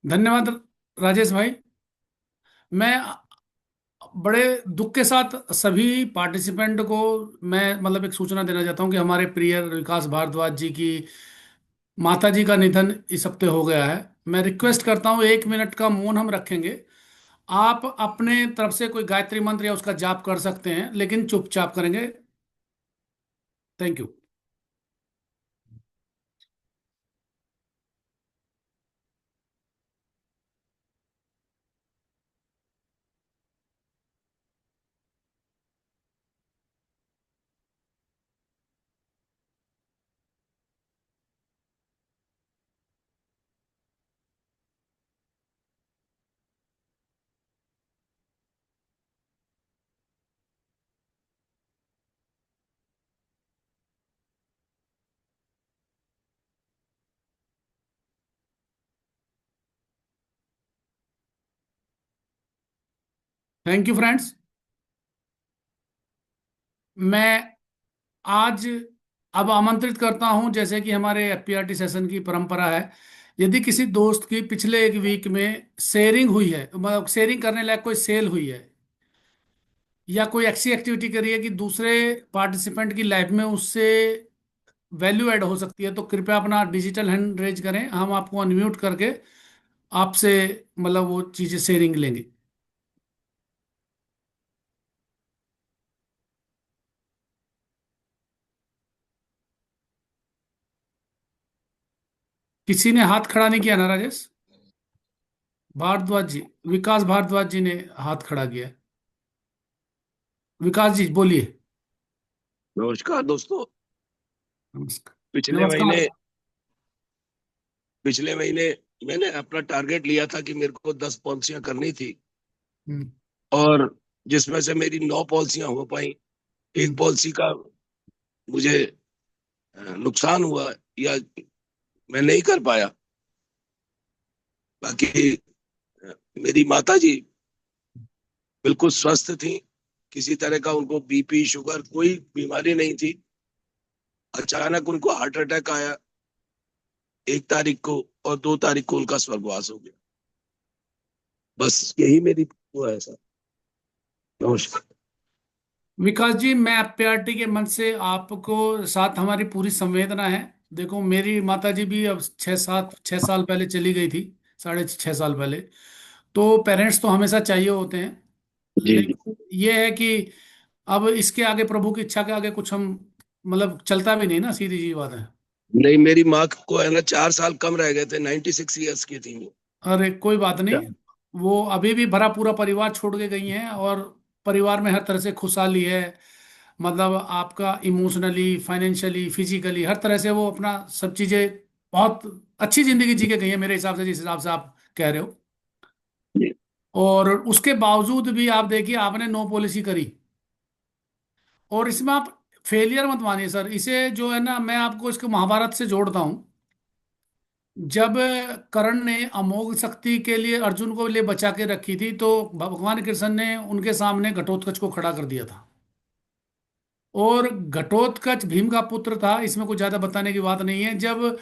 धन्यवाद राजेश भाई। मैं बड़े दुख के साथ सभी पार्टिसिपेंट को मैं मतलब एक सूचना देना चाहता हूं कि हमारे प्रिय विकास भारद्वाज जी की माता जी का निधन इस हफ्ते हो गया है। मैं रिक्वेस्ट करता हूं 1 मिनट का मौन हम रखेंगे। आप अपने तरफ से कोई गायत्री मंत्र या उसका जाप कर सकते हैं, लेकिन चुपचाप करेंगे। Thank you. Thank you friends. मैं आज अब आमंत्रित करता हूं, जैसे कि हमारे एफपीआरटी सेशन की परंपरा है, यदि किसी दोस्त की पिछले एक वीक में शेयरिंग हुई है, मतलब शेयरिंग करने लायक कोई सेल हुई है या कोई ऐसी एक्टिविटी करी है कि दूसरे पार्टिसिपेंट की लाइफ में उससे वैल्यू ऐड हो सकती है, तो कृपया अपना डिजिटल हैंड रेज करें। हम आपको अनम्यूट करके आपसे मतलब वो चीज़ें शेयरिंग लेंगे। किसी ने हाथ खड़ा नहीं किया ना राजेश? भारद्वाज जी, विकास भारद्वाज जी ने हाथ खड़ा किया है। विकास जी बोलिए। नमस्कार दोस्तों। नमस्कार। पिछले नमस्कार। महीने पिछले महीने मैंने अपना टारगेट लिया था कि मेरे को 10 पॉलिसियां करनी थी। हम्म। और जिसमें से मेरी 9 पॉलिसियां हो पाई। एक हम्म। पॉलिसी का मुझे नुकसान हुआ या मैं नहीं कर पाया। बाकी मेरी माता जी बिल्कुल स्वस्थ थी। किसी तरह का उनको बीपी शुगर कोई बीमारी नहीं थी। अचानक उनको हार्ट अटैक आया 1 तारीख को, और 2 तारीख को उनका स्वर्गवास हो गया। बस यही मेरी वो है सर। नमस्कार। विकास जी, मैं एफपीआरटी के मंच से आपको साथ हमारी पूरी संवेदना है। देखो, मेरी माता जी भी अब 6 साल पहले चली गई थी, 6.5 साल पहले। तो पेरेंट्स तो हमेशा चाहिए होते हैं, जी जी। लेकिन ये है कि अब इसके आगे प्रभु की इच्छा के आगे कुछ हम मतलब चलता भी नहीं ना, सीधी जी बात है। नहीं, मेरी माँ को है ना 4 साल कम रह गए थे, 96 ईयर्स की थी वो। अरे कोई बात नहीं। वो अभी भी भरा पूरा परिवार छोड़ के गई हैं, और परिवार में हर तरह से खुशहाली है। मतलब आपका इमोशनली, फाइनेंशियली, फिजिकली, हर तरह से वो अपना सब चीजें बहुत अच्छी जिंदगी जी के गई है मेरे हिसाब से, जिस हिसाब से आप कह रहे हो। जी और उसके बावजूद भी आप देखिए, आपने नो पॉलिसी करी, और इसमें आप फेलियर मत मानिए सर इसे। जो है ना, मैं आपको इसको महाभारत से जोड़ता हूँ। जब कर्ण ने अमोघ शक्ति के लिए अर्जुन को लिए बचा के रखी थी, तो भगवान कृष्ण ने उनके सामने घटोत्कच को खड़ा कर दिया था। और घटोत्कच भीम का पुत्र था, इसमें कुछ ज्यादा बताने की बात नहीं है। जब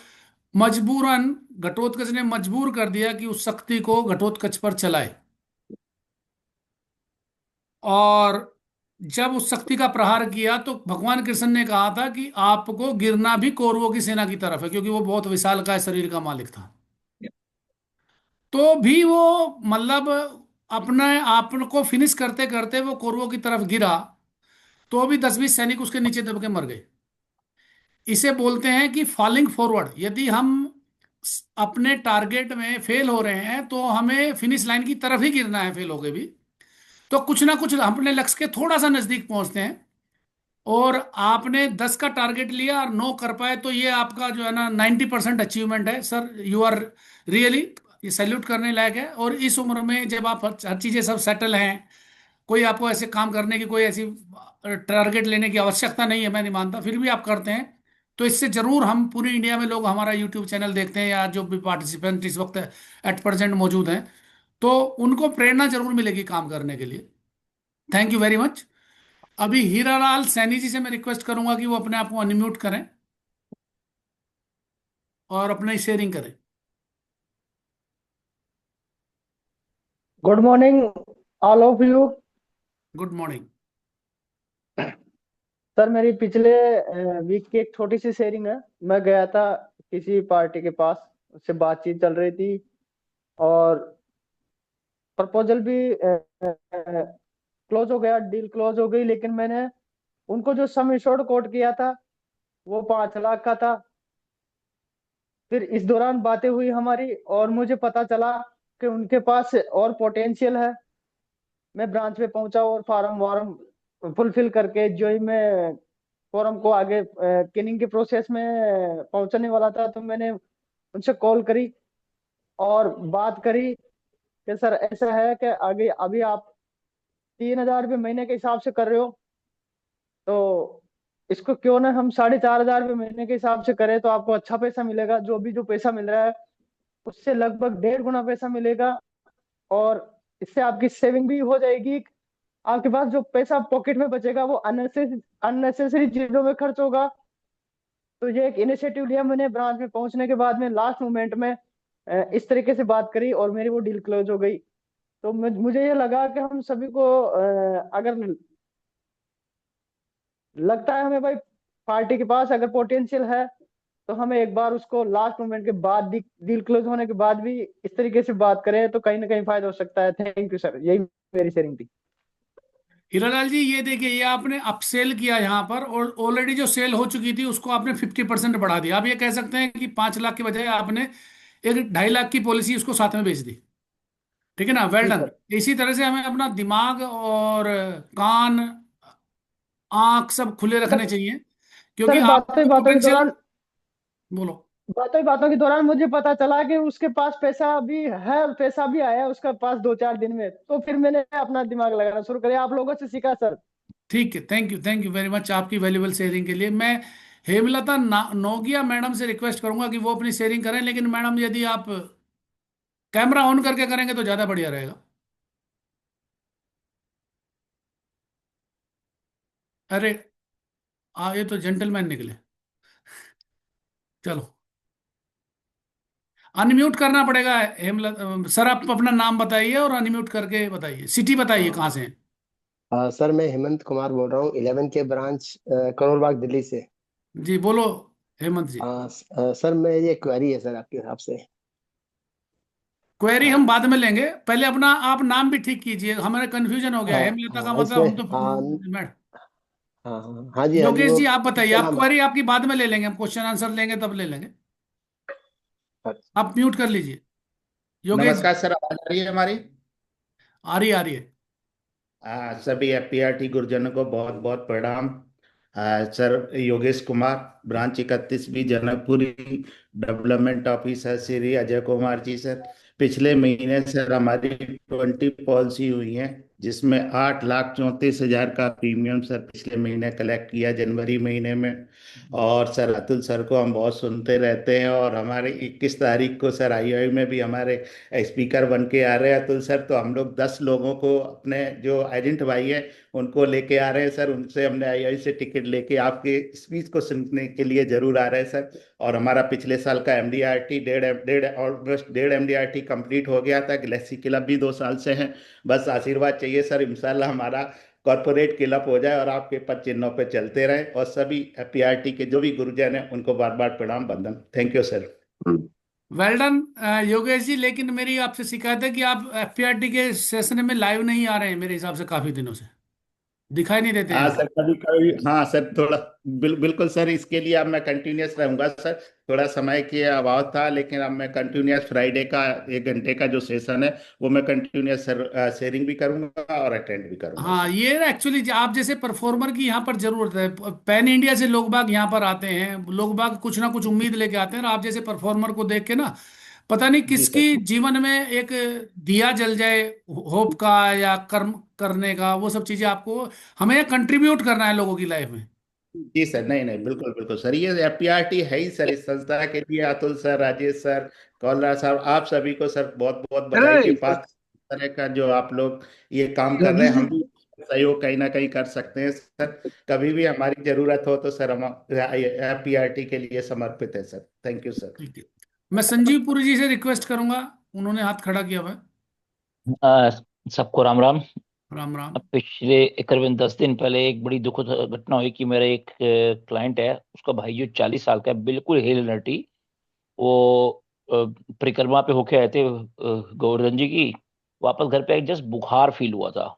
मजबूरन घटोत्कच ने मजबूर कर दिया कि उस शक्ति को घटोत्कच पर चलाए, और जब उस शक्ति का प्रहार किया, तो भगवान कृष्ण ने कहा था कि आपको गिरना भी कौरवों की सेना की तरफ है, क्योंकि वो बहुत विशालकाय शरीर का मालिक था। तो भी वो मतलब अपने आप को फिनिश करते करते वो कौरवों की तरफ गिरा, तो भी 10-20 सैनिक उसके नीचे दब के मर गए। इसे बोलते हैं कि फॉलिंग फॉरवर्ड। यदि हम अपने टारगेट में फेल हो रहे हैं, तो हमें फिनिश लाइन की तरफ ही गिरना है, फेल हो गए भी तो कुछ ना कुछ हम अपने लक्ष्य के थोड़ा सा नजदीक पहुंचते हैं। और आपने 10 का टारगेट लिया और 9 कर पाए, तो ये आपका जो है ना 90% अचीवमेंट है सर। यू आर रियली, ये सैल्यूट करने लायक है। और इस उम्र में जब आप हर चीजें सब सेटल हैं, कोई आपको ऐसे काम करने की, कोई ऐसी टारगेट लेने की आवश्यकता नहीं है, मैं नहीं मानता, फिर भी आप करते हैं। तो इससे जरूर हम पूरी इंडिया में लोग हमारा यूट्यूब चैनल देखते हैं, या जो भी पार्टिसिपेंट इस वक्त एट प्रेजेंट मौजूद हैं, तो उनको प्रेरणा जरूर मिलेगी काम करने के लिए। Thank you very much. अभी हीरालाल सैनी जी से मैं रिक्वेस्ट करूंगा कि वो अपने आप को अनम्यूट करें और अपनी शेयरिंग करें। Good morning all of you. Good morning. Sir मेरी पिछले वीक की एक छोटी सी शेयरिंग है। मैं गया था किसी पार्टी के पास, उससे बातचीत चल रही थी और प्रपोजल भी क्लोज हो गया, डील क्लोज हो गई। लेकिन मैंने उनको जो सम एश्योर्ड कोट किया था वो 5 लाख का था। फिर इस दौरान बातें हुई हमारी और मुझे पता चला कि उनके पास और पोटेंशियल है। मैं ब्रांच पे पहुंचा और फार्म वार्म फुलफिल करके जो ही मैं फॉर्म को आगे किनिंग के प्रोसेस में पहुंचने वाला था, तो मैंने उनसे कॉल करी और बात करी कि सर ऐसा है कि आगे अभी आप 3,000 रुपये महीने के हिसाब से कर रहे हो, तो इसको क्यों ना हम 4,500 रुपये महीने के हिसाब से करें, तो आपको अच्छा पैसा मिलेगा। जो भी जो पैसा मिल रहा है उससे लगभग 1.5 गुना पैसा मिलेगा और इससे आपकी सेविंग भी हो जाएगी। आपके पास जो पैसा पॉकेट में बचेगा वो अननेसेसरी चीजों में खर्च होगा। तो ये एक इनिशिएटिव लिया मैंने। ब्रांच में पहुंचने के बाद में लास्ट मोमेंट में इस तरीके से बात करी और मेरी वो डील क्लोज हो गई। तो मुझे ये लगा कि हम सभी को अगर लगता है हमें भाई पार्टी के पास अगर पोटेंशियल है, तो हमें एक बार उसको लास्ट मोमेंट के बाद डील क्लोज होने के बाद भी इस तरीके से बात करें तो कहीं ना कहीं फायदा हो सकता है। थैंक यू सर, यही मेरी शेयरिंग थी। हीरालाल जी, ये देखिए, ये आपने अपसेल किया यहाँ पर, और ऑलरेडी जो सेल हो चुकी थी उसको आपने 50% बढ़ा दिया। आप ये कह सकते हैं कि 5 लाख के बजाय आपने एक 2.5 लाख की पॉलिसी उसको साथ में बेच दी। ठीक है ना? वेल जी डन। सर। इसी तरह से हमें अपना दिमाग और कान, आंख सब खुले रखने सर चाहिए, क्योंकि सर आपका बातों जो बातों के पोटेंशियल। दौरान बोलो। बातों के दौरान मुझे पता चला कि उसके पास पैसा भी है, पैसा भी आया उसका पास 2-4 दिन में। तो फिर मैंने अपना दिमाग लगाना शुरू किया, आप लोगों से सीखा सर। ठीक है, थैंक यू वेरी मच आपकी वैल्यूबल शेयरिंग के लिए। मैं हेमलता नोगिया मैडम से रिक्वेस्ट करूंगा कि वो अपनी शेयरिंग करें, लेकिन मैडम यदि आप कैमरा ऑन करके करेंगे तो ज़्यादा बढ़िया रहेगा। अरे, ये तो जेंटलमैन निकले। चलो, अनम्यूट करना पड़ेगा। हेमलता सर, आप अपना नाम बताइए और अनम्यूट करके बताइए, सिटी बताइए कहाँ से हैं। सर मैं हेमंत कुमार बोल रहा हूँ 11 के ब्रांच करोल बाग दिल्ली से। जी बोलो, हेमंत जी। सर मेरी एक क्वेरी है सर आपके हिसाब से। क्वेरी हम हाँ बाद में लेंगे, पहले अपना आप नाम भी ठीक कीजिए, हमारा कंफ्यूजन हो गया है। हाँ हेमलता का हाँ मतलब इसमें हम तो मैडम। हाँ जी हाँ जी योगेश वो जी आप बताइए, क्या आप नाम है। क्वेरी आपकी बाद में ले लेंगे, हम क्वेश्चन आंसर लेंगे तब ले लेंगे। आप म्यूट कर लीजिए, योगेश जी। नमस्कार सर, आवाज आ रही है हमारी? आ रही है। सभी एफपीआरटी गुरुजनों को बहुत बहुत प्रणाम। Sir Yogesh Kumar, branch 31 Janakpuri, development officer Shri Ajay Kumar ji sir. पिछले महीने सर हमारी 20 पॉलिसी हुई है, जिसमें 8,34,000 का प्रीमियम सर पिछले महीने कलेक्ट किया जनवरी महीने में। और सर अतुल सर को हम बहुत सुनते रहते हैं, और हमारे 21 तारीख को सर आईआई में भी हमारे स्पीकर बन के आ रहे हैं अतुल सर। तो हम लोग 10 लोगों को अपने जो एजेंट भाई है उनको लेके आ रहे हैं सर। उनसे हमने आईआई से टिकट लेके आपके स्पीच को सुनने के लिए जरूर आ रहे हैं सर। और हमारा पिछले साल का एमडीआरटी ऑलमोस्ट 1.5 एमडीआरटी कंप्लीट हो गया था। गैलेक्सी क्लब भी 2 साल से है। बस आशीर्वाद चाहिए सर, इंशाल्लाह हमारा कॉरपोरेट क्लब हो जाए और आपके पद चिन्हों पे चलते रहे। और सभी पीआरटी के जो भी गुरुजन हैं उनको बार बार प्रणाम बंदन। Thank you sir. Well done Yogesh ji, लेकिन मेरी आपसे शिकायत है कि आप एफपीआरटी के सेशन में लाइव नहीं आ रहे हैं, मेरे हिसाब से काफी दिनों से दिखाई नहीं देते हैं हाँ आप। सर, कभी कभी हाँ सर, थोड़ा बिल्कुल सर, इसके लिए अब मैं कंटिन्यूअस रहूंगा सर। थोड़ा समय के अभाव था, लेकिन अब मैं कंटिन्यूअस फ्राइडे का 1 घंटे का जो सेशन है वो मैं कंटिन्यूअस सर शेयरिंग भी करूंगा और अटेंड भी करूंगा हाँ, सर। ये एक्चुअली आप जैसे परफॉर्मर की यहाँ पर जरूरत है। पैन इंडिया से लोग बाग यहाँ पर आते हैं, लोग बाग कुछ ना कुछ उम्मीद लेके आते हैं, और आप जैसे परफॉर्मर को देख के ना, पता नहीं जी सर। किसकी जीवन में एक दिया जल जाए, होप का या कर्म करने का, वो सब चीजें आपको, हमें कंट्रीब्यूट करना है लोगों की लाइफ में। जी सर, नहीं नहीं, बिल्कुल बिल्कुल सर, ये एफपीआरटी है ही सर इस संस्था के लिए। अतुल सर, राजेश सर, कौलरा साहब, आप सभी को सर बहुत बहुत बधाई के पात्र। इस तरह का जो आप लोग ये काम कर रहे हैं, हम भी सहयोग कहीं ना कहीं कर सकते हैं सर। कभी भी हमारी जरूरत हो तो सर हम एफपीआरटी के लिए समर्पित है सर। Thank you sir. ठीक है, मैं संजीव पुरी जी से रिक्वेस्ट करूंगा, उन्होंने हाथ खड़ा किया हुआ है। अ, सबको राम राम। राम राम। अब पिछले करीबन 10 दिन पहले एक बड़ी दुखद घटना हुई कि मेरा एक क्लाइंट है, उसका भाई जो 40 साल का है, बिल्कुल हेल नटी। वो अ, परिक्रमा पे होके आए थे गोवर्धन जी की। वापस घर पे जस्ट बुखार फील हुआ था,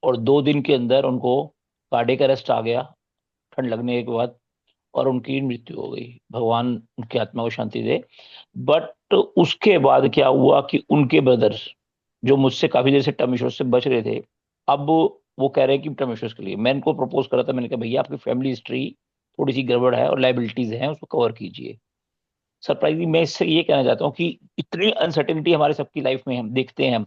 और 2 दिन के अंदर उनको कार्डियक अरेस्ट आ गया ठंड लगने के बाद, और उनकी मृत्यु हो गई। भगवान उनकी आत्मा को शांति दे। बट उसके बाद क्या हुआ कि उनके ब्रदर, जो मुझसे काफी देर से टर्म इंश्योरेंस से बच रहे थे, अब वो कह रहे हैं कि टर्म इंश्योरेंस के लिए मैं इनको प्रपोज करा था। मैंने कहा भैया आपकी फैमिली हिस्ट्री थोड़ी सी गड़बड़ है और लाइबिलिटीज हैं, उसको कवर कीजिए। सरप्राइजिंग मैं इससे ये कहना चाहता हूँ कि इतनी अनसर्टेनिटी हमारे सबकी लाइफ में हम देखते हैं,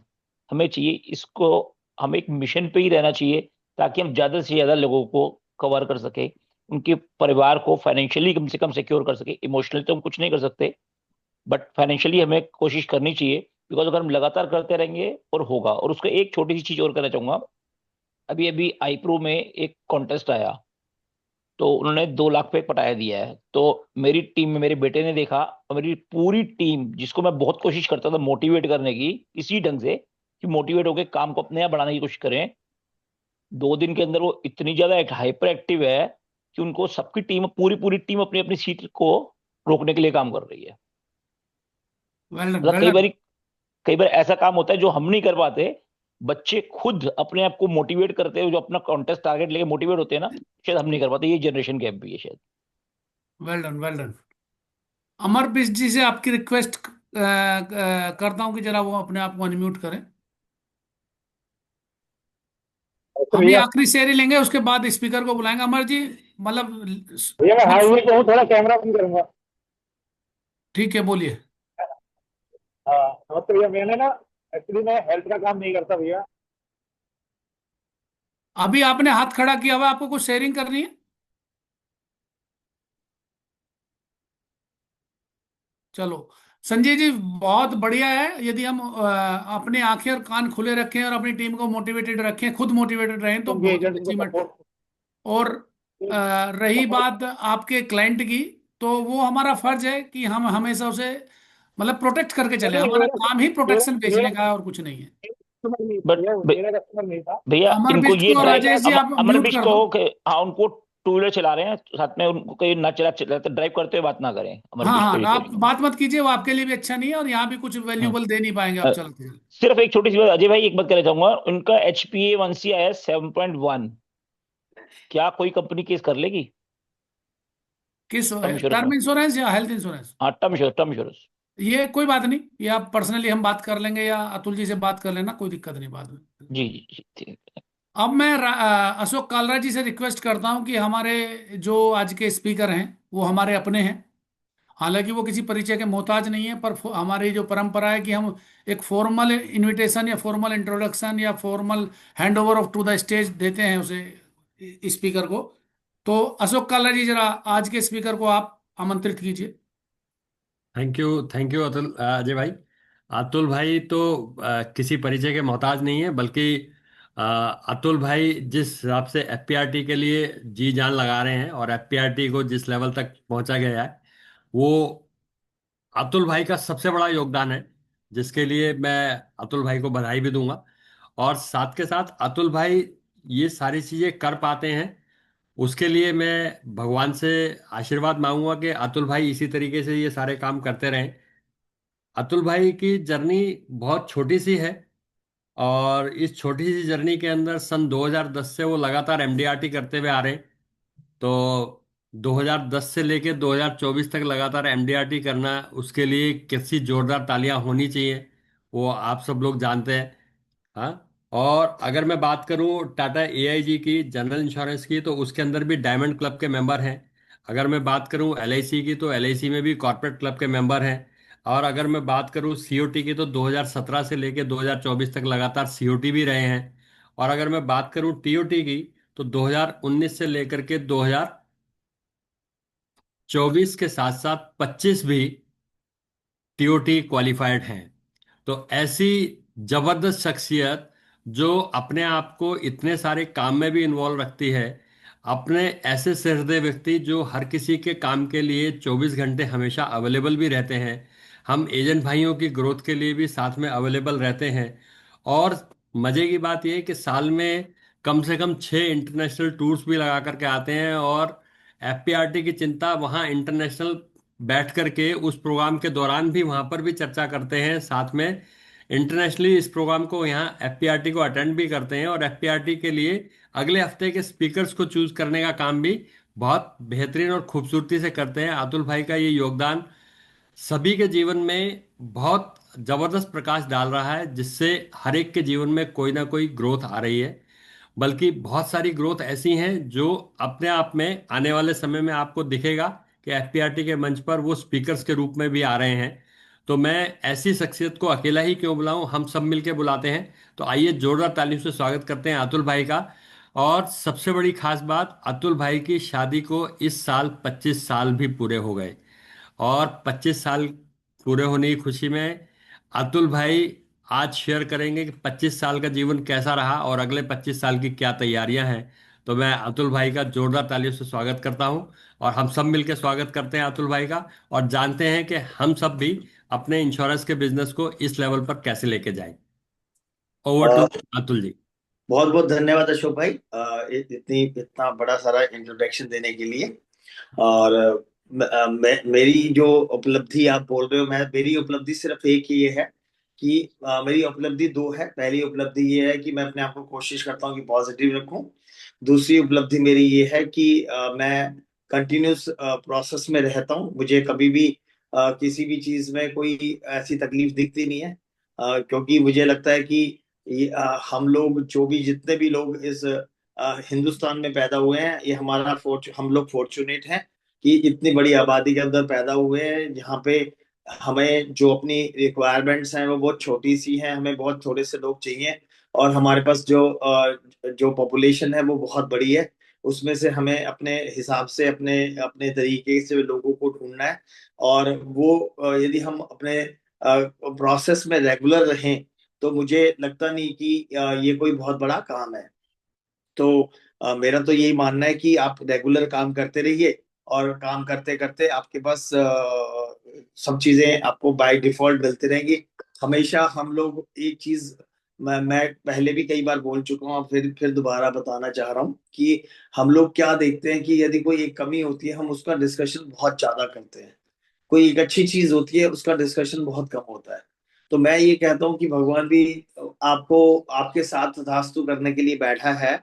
हमें चाहिए इसको, हम एक मिशन पे ही रहना चाहिए, ताकि हम ज्यादा से ज्यादा लोगों को कवर कर सके, उनके परिवार को फाइनेंशियली कम से कम सिक्योर कर सके। इमोशनली तो हम कुछ नहीं कर सकते, बट फाइनेंशियली हमें कोशिश करनी चाहिए। बिकॉज अगर हम लगातार करते रहेंगे और होगा। और उसका एक छोटी सी चीज और कहना चाहूंगा, अभी अभी आईप्रो में एक कॉन्टेस्ट आया, तो उन्होंने 2 लाख पे पटाया दिया है। तो मेरी टीम में मेरे बेटे ने देखा, और मेरी पूरी टीम, जिसको मैं बहुत कोशिश करता था मोटिवेट करने की इसी ढंग से, कि मोटिवेट होकर काम को अपने आप बढ़ाने की कोशिश करें, 2 दिन के अंदर वो इतनी ज्यादा हाइपर एक्टिव है कि उनको सबकी टीम, पूरी पूरी टीम अपनी अपनी सीट को रोकने के लिए काम कर रही है। वेल डन, मतलब वेल कई डन। बार, कई बार ऐसा काम होता है जो हम नहीं कर पाते, बच्चे खुद अपने आप को मोटिवेट करते हैं, जो अपना कॉन्टेस्ट टारगेट लेके मोटिवेट होते हैं ना, शायद हम नहीं कर पाते। ये जनरेशन गैप भी है शायद। Well done, well done. Amarpreet ji से आपकी रिक्वेस्ट करता हूँ कि जरा वो अपने आप को अनम्यूट करें। तो हम ये भैया, आखिरी शेयरी लेंगे, उसके बाद स्पीकर को बुलाएंगे। अमर जी, मतलब भैया मैं मत। हाईवे पे हूँ, थोड़ा कैमरा बंद करूंगा। ठीक है, बोलिए। हाँ, नमस्ते भैया। मैंने ना, एक्चुअली मैं हेल्थ का काम नहीं करता भैया। अभी आपने हाथ खड़ा किया हुआ, आपको कुछ शेयरिंग करनी है? चलो। संजय जी, बहुत बढ़िया है यदि हम अपनी आंखें और कान खुले रखें और अपनी टीम को मोटिवेटेड रखें, खुद मोटिवेटेड रहें, तो उनके बहुत एजेंट बड़ी उनको अचीवमेंट। सपोर्ट और रही सपोर्ट बात आपके क्लाइंट की, तो वो हमारा फर्ज है कि हम हमेशा उसे मतलब प्रोटेक्ट करके चले। नहीं, हमारा काम ही मेरा प्रोटेक्शन मेरा बेचने का है और कुछ नहीं है। कस्टमर नहीं था बट भैया, मेरा कस्टमर नहीं था। भैया अमर इनको बिष्ट ये को और ड्राइव, राजेश जी आप अमर म्यूट बिष्ट कर को दो। हाँ, उनको टू व्हीलर चला रहे हैं साथ में, उनको कहीं ना चला चला ड्राइव करते हुए बात ना करें, अमर हाँ बिष्ट को हाँ, ये कह आप रही हूँ। बात मत कीजिए, वो आपके लिए भी अच्छा नहीं है, और यहाँ भी कुछ हाँ। वैल्यूबल दे नहीं पाएंगे आप अ, चलते चलते। सिर्फ एक छोटी सी बात अजय भाई, एक बात कहना चाहूंगा, उनका HPA1C आया 7.1। क्या कोई कंपनी केस कर लेगी किस? टर्म इंश्योरेंस में? टर्म इंश्योरेंस या हेल्थ इंश्योरेंस? हाँ, टर्म इंश्योरेंस, टर्म इंश्योरेंस। ये कोई बात नहीं, ये आप पर्सनली हम बात कर लेंगे, या अतुल जी से बात कर लेना, कोई दिक्कत नहीं बाद में। जी जी जी, ठीक है। अब मैं अशोक कालरा जी से रिक्वेस्ट करता हूं कि हमारे जो आज के स्पीकर हैं वो हमारे अपने हैं। हालांकि वो किसी परिचय के मोहताज नहीं है, पर हमारी जो परंपरा है कि हम एक फॉर्मल इनविटेशन या फॉर्मल इंट्रोडक्शन या formal hand over of to the stage देते हैं उसे, स्पीकर को। तो अशोक कालरा जी, जरा आज के स्पीकर को आप आमंत्रित कीजिए। थैंक यू अजय भाई। अतुल भाई तो किसी परिचय के मोहताज नहीं है, बल्कि अतुल भाई जिस हिसाब से एफपीआरटी के लिए जी जान लगा रहे हैं और एफपीआरटी को जिस लेवल तक पहुंचा गया है, वो अतुल भाई का सबसे बड़ा योगदान है, जिसके लिए मैं अतुल भाई को बधाई भी दूंगा। और साथ के साथ अतुल भाई ये सारी चीजें कर पाते हैं, उसके लिए मैं भगवान से आशीर्वाद मांगूंगा कि अतुल भाई इसी तरीके से ये सारे काम करते रहें। अतुल भाई की जर्नी बहुत छोटी सी है, और इस छोटी सी जर्नी के अंदर सन 2010 से वो लगातार एमडीआरटी करते हुए आ रहे हैं। तो 2010 से लेके 2024 तक लगातार एमडीआरटी करना, उसके लिए कितनी जोरदार तालियां होनी चाहिए, वो आप सब लोग जानते हैं। हाँ। और अगर मैं बात करूं टाटा एआईजी की जनरल इंश्योरेंस की, तो उसके अंदर भी डायमंड क्लब के मेंबर हैं। अगर मैं बात करूं एलआईसी की, तो एलआईसी में भी कॉर्पोरेट क्लब के मेंबर हैं। और अगर मैं बात करूं सीओटी की, तो 2017 से लेकर 2024 तक लगातार सीओटी भी रहे हैं। और अगर मैं बात करूं टीओटी की, तो 2019 से लेकर के 2024 के साथ साथ 25 भी टीओटी क्वालिफाइड हैं। तो ऐसी जबरदस्त शख्सियत, जो अपने आप को इतने सारे काम में भी इन्वॉल्व रखती है, अपने ऐसे सहृदय व्यक्ति जो हर किसी के काम के लिए 24 घंटे हमेशा अवेलेबल भी रहते हैं। हम एजेंट भाइयों की ग्रोथ के लिए भी साथ में अवेलेबल रहते हैं। और मजे की बात यह है कि साल में कम से कम 6 इंटरनेशनल टूर्स भी लगा करके आते हैं। और एफपीआरटी की चिंता वहाँ इंटरनेशनल बैठ करके उस प्रोग्राम के दौरान भी वहाँ पर भी चर्चा करते हैं, साथ में इंटरनेशनली इस प्रोग्राम को यहाँ एफपीआरटी को अटेंड भी करते हैं। और एफपीआरटी के लिए अगले हफ्ते के स्पीकर्स को चूज करने का काम भी बहुत बेहतरीन और खूबसूरती से करते हैं। अतुल भाई का ये योगदान सभी के जीवन में बहुत जबरदस्त प्रकाश डाल रहा है, जिससे हर एक के जीवन में कोई ना कोई ग्रोथ आ रही है। बल्कि बहुत सारी ग्रोथ ऐसी हैं जो अपने आप में आने वाले समय में आपको दिखेगा कि एफपीआरटी के मंच पर वो स्पीकर्स के रूप में भी आ रहे हैं। तो मैं ऐसी शख्सियत को अकेला ही क्यों बुलाऊं, हम सब मिलके बुलाते हैं। तो आइए जोरदार तालियों से स्वागत करते हैं अतुल भाई का। और सबसे बड़ी खास बात, अतुल भाई की शादी को इस साल 25 साल भी पूरे हो गए। और 25 साल पूरे होने की खुशी में अतुल भाई आज शेयर करेंगे कि 25 साल का जीवन कैसा रहा और अगले 25 साल की क्या तैयारियां हैं। तो मैं अतुल भाई का जोरदार तालियों से स्वागत करता हूं। और हम सब मिलकर स्वागत करते हैं अतुल भाई का, और जानते हैं कि हम सब भी अपने इंश्योरेंस के बिजनेस को इस लेवल पर कैसे लेके जाएं। Over to Atul ji. बहुत बहुत धन्यवाद अशोक भाई, इतना बड़ा सारा इंट्रोडक्शन देने के लिए। और मेरी जो उपलब्धि आप बोल रहे हो, मेरी उपलब्धि सिर्फ एक ही ये है कि मेरी उपलब्धि दो है। पहली उपलब्धि ये है कि मैं अपने आप को कोशिश करता हूँ कि पॉजिटिव रखूं। दूसरी उपलब्धि मेरी ये है कि मैं कंटिन्यूस प्रोसेस में रहता हूँ। मुझे कभी भी किसी भी चीज में कोई ऐसी तकलीफ दिखती नहीं है, क्योंकि मुझे लगता है कि हम लोग जो भी जितने भी लोग इस हिंदुस्तान में पैदा हुए हैं, ये हम लोग फॉर्चुनेट हैं कि इतनी बड़ी आबादी के अंदर पैदा हुए हैं, जहाँ पे हमें जो अपनी रिक्वायरमेंट्स हैं वो बहुत छोटी सी हैं। हमें बहुत थोड़े से लोग चाहिए, और हमारे पास जो पॉपुलेशन है वो बहुत बड़ी है। उसमें से हमें अपने हिसाब से अपने अपने तरीके से लोगों को ढूंढना है। और वो यदि हम अपने प्रोसेस में रेगुलर रहें तो मुझे लगता नहीं कि ये कोई बहुत बड़ा काम है। तो मेरा तो यही मानना है कि आप रेगुलर काम करते रहिए, और काम करते करते आपके पास सब चीजें आपको बाय डिफॉल्ट मिलती रहेंगी। हमेशा हम लोग एक चीज, मैं पहले भी कई बार बोल चुका हूँ, फिर दोबारा बताना चाह रहा हूँ कि हम लोग क्या देखते हैं कि यदि कोई एक कमी होती है हम उसका डिस्कशन बहुत ज्यादा करते हैं। कोई एक अच्छी चीज होती है उसका डिस्कशन बहुत कम होता है। तो मैं ये कहता हूँ कि भगवान भी आपको आपके साथ तथास्तु करने के लिए बैठा है।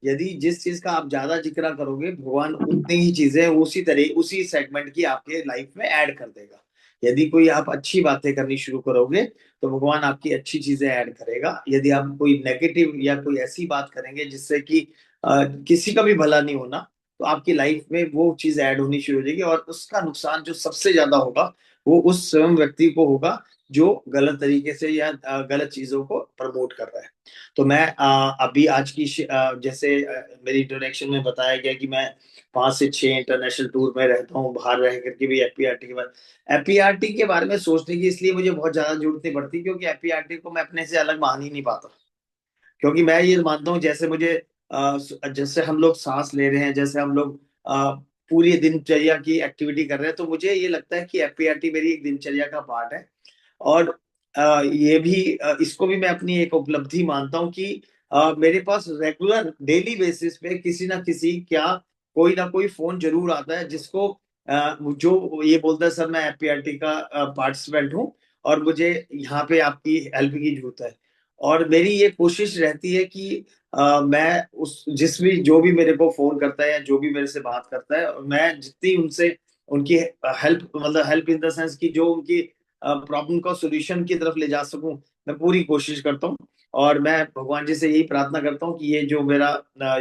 यदि जिस चीज का आप ज्यादा जिक्र करोगे, भगवान उतनी ही चीजें उसी तरह उसी सेगमेंट की आपके लाइफ में ऐड कर देगा। यदि कोई आप अच्छी बातें करनी शुरू करोगे तो भगवान आपकी अच्छी चीजें ऐड करेगा। यदि आप कोई नेगेटिव या कोई ऐसी बात करेंगे जिससे कि किसी का भी भला नहीं होना, तो आपकी लाइफ में वो चीज ऐड होनी शुरू हो जाएगी, और उसका नुकसान जो सबसे ज्यादा होगा वो उस स्वयं व्यक्ति को होगा जो गलत तरीके से या गलत चीजों को प्रमोट कर रहा है। तो मैं अभी आज की जैसे मेरी इंट्रोडक्शन में बताया गया कि मैं 5 से 6 इंटरनेशनल टूर में रहता हूँ, बाहर रह करके भी एफपीआरटी के बारे में सोचने की इसलिए मुझे बहुत ज्यादा जरूरत नहीं पड़ती, क्योंकि एफपीआरटी को मैं अपने से अलग मान ही नहीं पाता। क्योंकि मैं ये मानता हूँ जैसे मुझे जैसे हम लोग सांस ले रहे हैं, जैसे हम लोग पूरी दिनचर्या की एक्टिविटी कर रहे हैं, तो मुझे ये लगता है कि एफपीआरटी मेरी एक दिनचर्या का पार्ट है। और ये भी इसको भी मैं अपनी एक उपलब्धि मानता हूँ कि मेरे पास रेगुलर डेली बेसिस पे किसी ना किसी क्या कोई ना कोई फोन जरूर आता है, जिसको जो ये बोलता है सर मैं एफपीआरटी का पार्टिसिपेंट हूँ और मुझे यहाँ पे आपकी हेल्प की जरूरत है। और मेरी ये कोशिश रहती है कि मैं उस जिस भी जो भी मेरे को फोन करता है या जो भी मेरे से बात करता है, मैं जितनी उनसे उनकी हेल्प, मतलब हेल्प इन द सेंस कि जो उनकी प्रॉब्लम को सॉल्यूशन की तरफ ले जा सकूं, मैं पूरी कोशिश करता हूँ। और मैं भगवान जी से यही प्रार्थना करता हूँ कि ये जो मेरा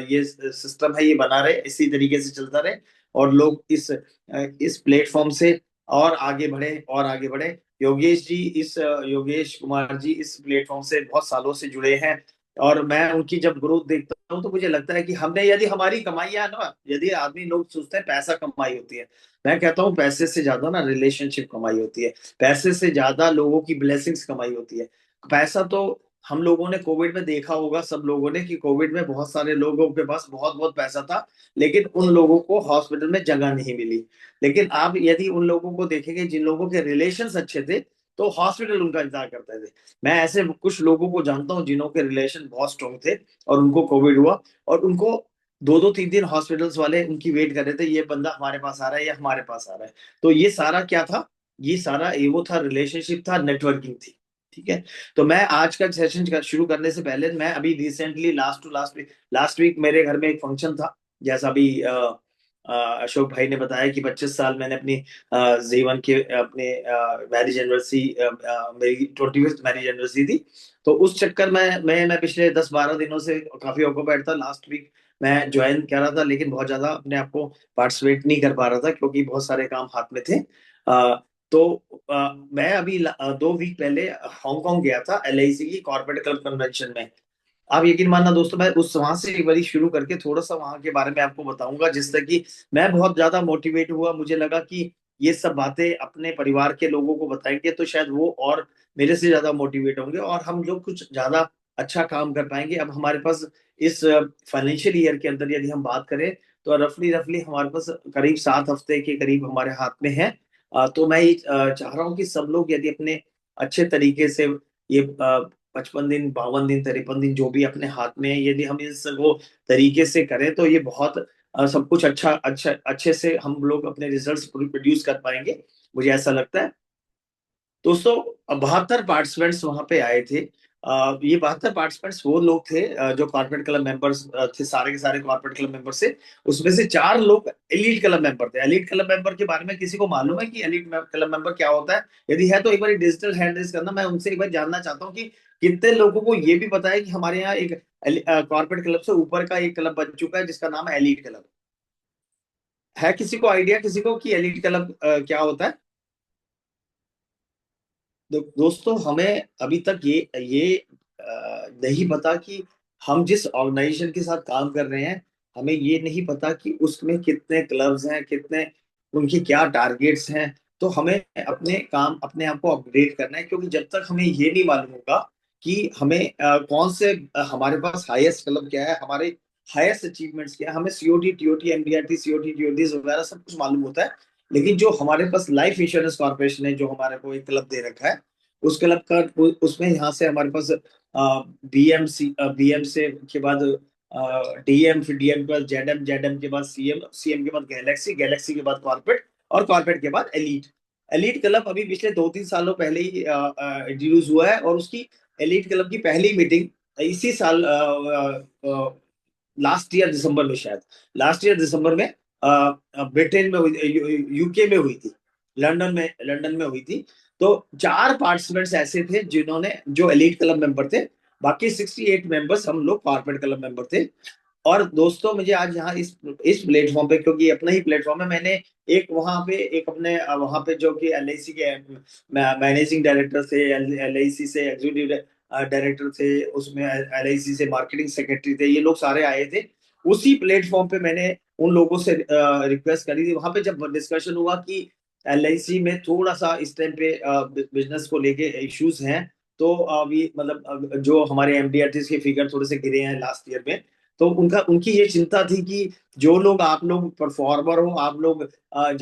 ये सिस्टम है ये बना रहे, इसी तरीके से चलता रहे, और लोग इस प्लेटफॉर्म से और आगे बढ़े और आगे बढ़े। योगेश कुमार जी इस प्लेटफॉर्म से बहुत सालों से जुड़े हैं, और मैं उनकी जब ग्रोथ देखता हूँ तो मुझे लगता है कि हमने यदि हमारी कमाई है ना, यदि आदमी लोग सोचते हैं पैसा कमाई होती है, मैं कहता हूँ पैसे से ज्यादा ना रिलेशनशिप कमाई होती है। पैसे से ज्यादा लोगों की ब्लेसिंग्स कमाई होती है। पैसा तो हम लोगों ने कोविड में देखा होगा, सब लोगों ने, कि कोविड में बहुत सारे लोगों के पास बहुत बहुत पैसा था, लेकिन उन लोगों को हॉस्पिटल में जगह नहीं मिली। लेकिन आप यदि उन लोगों को देखेंगे जिन लोगों के रिलेशंस अच्छे थे, तो हॉस्पिटल उनका इंतजार करते थे। मैं ऐसे कुछ लोगों को जानता हूँ जिन्हों के रिलेशन बहुत स्ट्रॉन्ग थे और उनको कोविड हुआ और उनको 2-2 3 दिन हॉस्पिटल्स वाले उनकी वेट कर रहे थे, ये बंदा हमारे पास आ रहा है या हमारे पास आ रहा है। तो ये सारा क्या था, ये सारा ये वो था, रिलेशनशिप था, नेटवर्किंग थी। ठीक है। तो मैं आज का सेशन शुरू करने से पहले मैं अभी रिसेंटली लास्ट वीक मेरे घर में एक फंक्शन था। जैसा अभी अशोक भाई ने बताया कि 25 साल मैंने अपनी जीवन के अपने मैरिज एनिवर्सरी, मेरी 25th मैरिज एनिवर्सरी थी। तो उस चक्कर में मैं पिछले 10-12 दिनों से काफी ऑक्यूपाइड था। लास्ट वीक मैं ज्वाइन कर रहा था लेकिन बहुत ज्यादा अपने आप को पार्टिसिपेट नहीं कर पा रहा था क्योंकि बहुत सारे काम हाथ में थे। तो मैं अभी 2 वीक पहले हांगकांग गया था LIC की कॉर्पोरेट क्लब कन्वेंशन में। आप यकीन मानना दोस्तों, मैं उस वहां से एक बारी शुरू करके थोड़ा सा वहां के बारे में आपको बताऊंगा जिससे कि मैं बहुत ज्यादा मोटिवेट हुआ। मुझे लगा कि ये सब बातें अपने परिवार के लोगों को बताएंगे तो शायद वो और मेरे से ज्यादा मोटिवेट होंगे और हम लोग कुछ ज्यादा अच्छा काम कर पाएंगे। अब हमारे पास इस फाइनेंशियल ईयर के अंदर यदि हम बात करें तो रफली रफली हमारे पास करीब 7 हफ्ते के करीब हमारे हाथ में है। तो मैं ये चाह रहा हूँ कि सब लोग यदि अपने अच्छे तरीके से ये 55 दिन 52 दिन 53 दिन जो भी अपने हाथ में है, यदि हम इस वो तरीके से करें तो ये बहुत सब कुछ अच्छे से हम लोग अपने रिजल्ट्स प्रोड्यूस कर पाएंगे, मुझे ऐसा लगता है। दोस्तों 72 पार्टिसिपेंट्स वहां पे आए थे। ये 72 पार्टिसिपेंट्स वो लोग थे जो कॉर्पोरेट क्लब मेंबर्स थे, सारे के सारे कॉर्पोरेट क्लब मेंबर से। उसमें से 4 लोग एलीट क्लब मेंबर थे। एलीट क्लब मेंबर के बारे में किसी को मालूम है कि एलीट क्लब मेंबर क्या होता है? यदि है तो एक बार डिजिटल हैंड रेज करना। मैं उनसे एक बार जानना चाहता हूँ कि कितने लोगों को ये भी पता है कि हमारे यहाँ एक कॉर्पोरेट क्लब से ऊपर का एक क्लब बन चुका है जिसका नाम है एलीट क्लब। है किसी को आइडिया, किसी को कि एलीट क्लब क्या होता है? दोस्तों हमें अभी तक ये नहीं पता कि हम जिस ऑर्गेनाइजेशन के साथ काम कर रहे हैं, हमें ये नहीं पता कि उसमें कितने क्लब्स हैं, कितने उनके क्या टारगेट्स हैं। तो हमें अपने काम अपने आप को अपग्रेड करना है क्योंकि जब तक हमें ये नहीं मालूम होगा कि हमें कौन से हमारे पास हाईएस्ट क्लब क्या है, हमारे हाईएस्ट अचीवमेंट्स क्या है। हमें COT TOT MDRT COT TOT वगैरह सब कुछ मालूम होता है, लेकिन जो हमारे पास लाइफ इंश्योरेंस कॉर्पोरेशन है जो हमारे को एक क्लब दे रखा है, उस क्लब का उसमें यहाँ से हमारे पास BM से के बाद DM, फिर DM के बाद ZM के बाद CM के बाद गैलेक्सी के बाद कॉर्पोरेट और कॉर्पोरेट के बाद एलीट। एलीट क्लब अभी पिछले 2-3 सालों पहले ही इंट्रोड्यूस हुआ है और उसकी एलीट क्लब की पहली मीटिंग इसी साल लास्ट ईयर दिसंबर में, शायद लास्ट ईयर दिसंबर में ब्रिटेन में हुई, UK में हुई थी, लंदन में हुई थी। तो 4 पार्टिसिपेंट्स ऐसे थे जिन्होंने जो एलीट क्लब मेंबर थे, बाकी 68 मेंबर्स हम लोग कॉर्पोरेट क्लब मेंबर थे। और दोस्तों मुझे आज यहाँ इस प्लेटफॉर्म पे, क्योंकि अपना ही प्लेटफॉर्म है, मैंने एक वहां पे एक अपने वहां पे जो कि LIC के मैनेजिंग डायरेक्टर थे, LIC से एग्जीक्यूटिव डायरेक्टर थे, उसमें LIC से मार्केटिंग सेक्रेटरी थे, ये लोग सारे आए थे। उसी प्लेटफॉर्म पे मैंने उन लोगों से रिक्वेस्ट करी थी। वहां पे जब डिस्कशन हुआ कि LIC में थोड़ा सा इस टाइम पे बिजनेस को लेके इश्यूज हैं, तो अभी मतलब जो हमारे MDRT के फिगर थोड़े से गिरे हैं लास्ट ईयर में, तो उनकी ये चिंता थी कि जो लोग आप लोग परफॉर्मर हो, आप लोग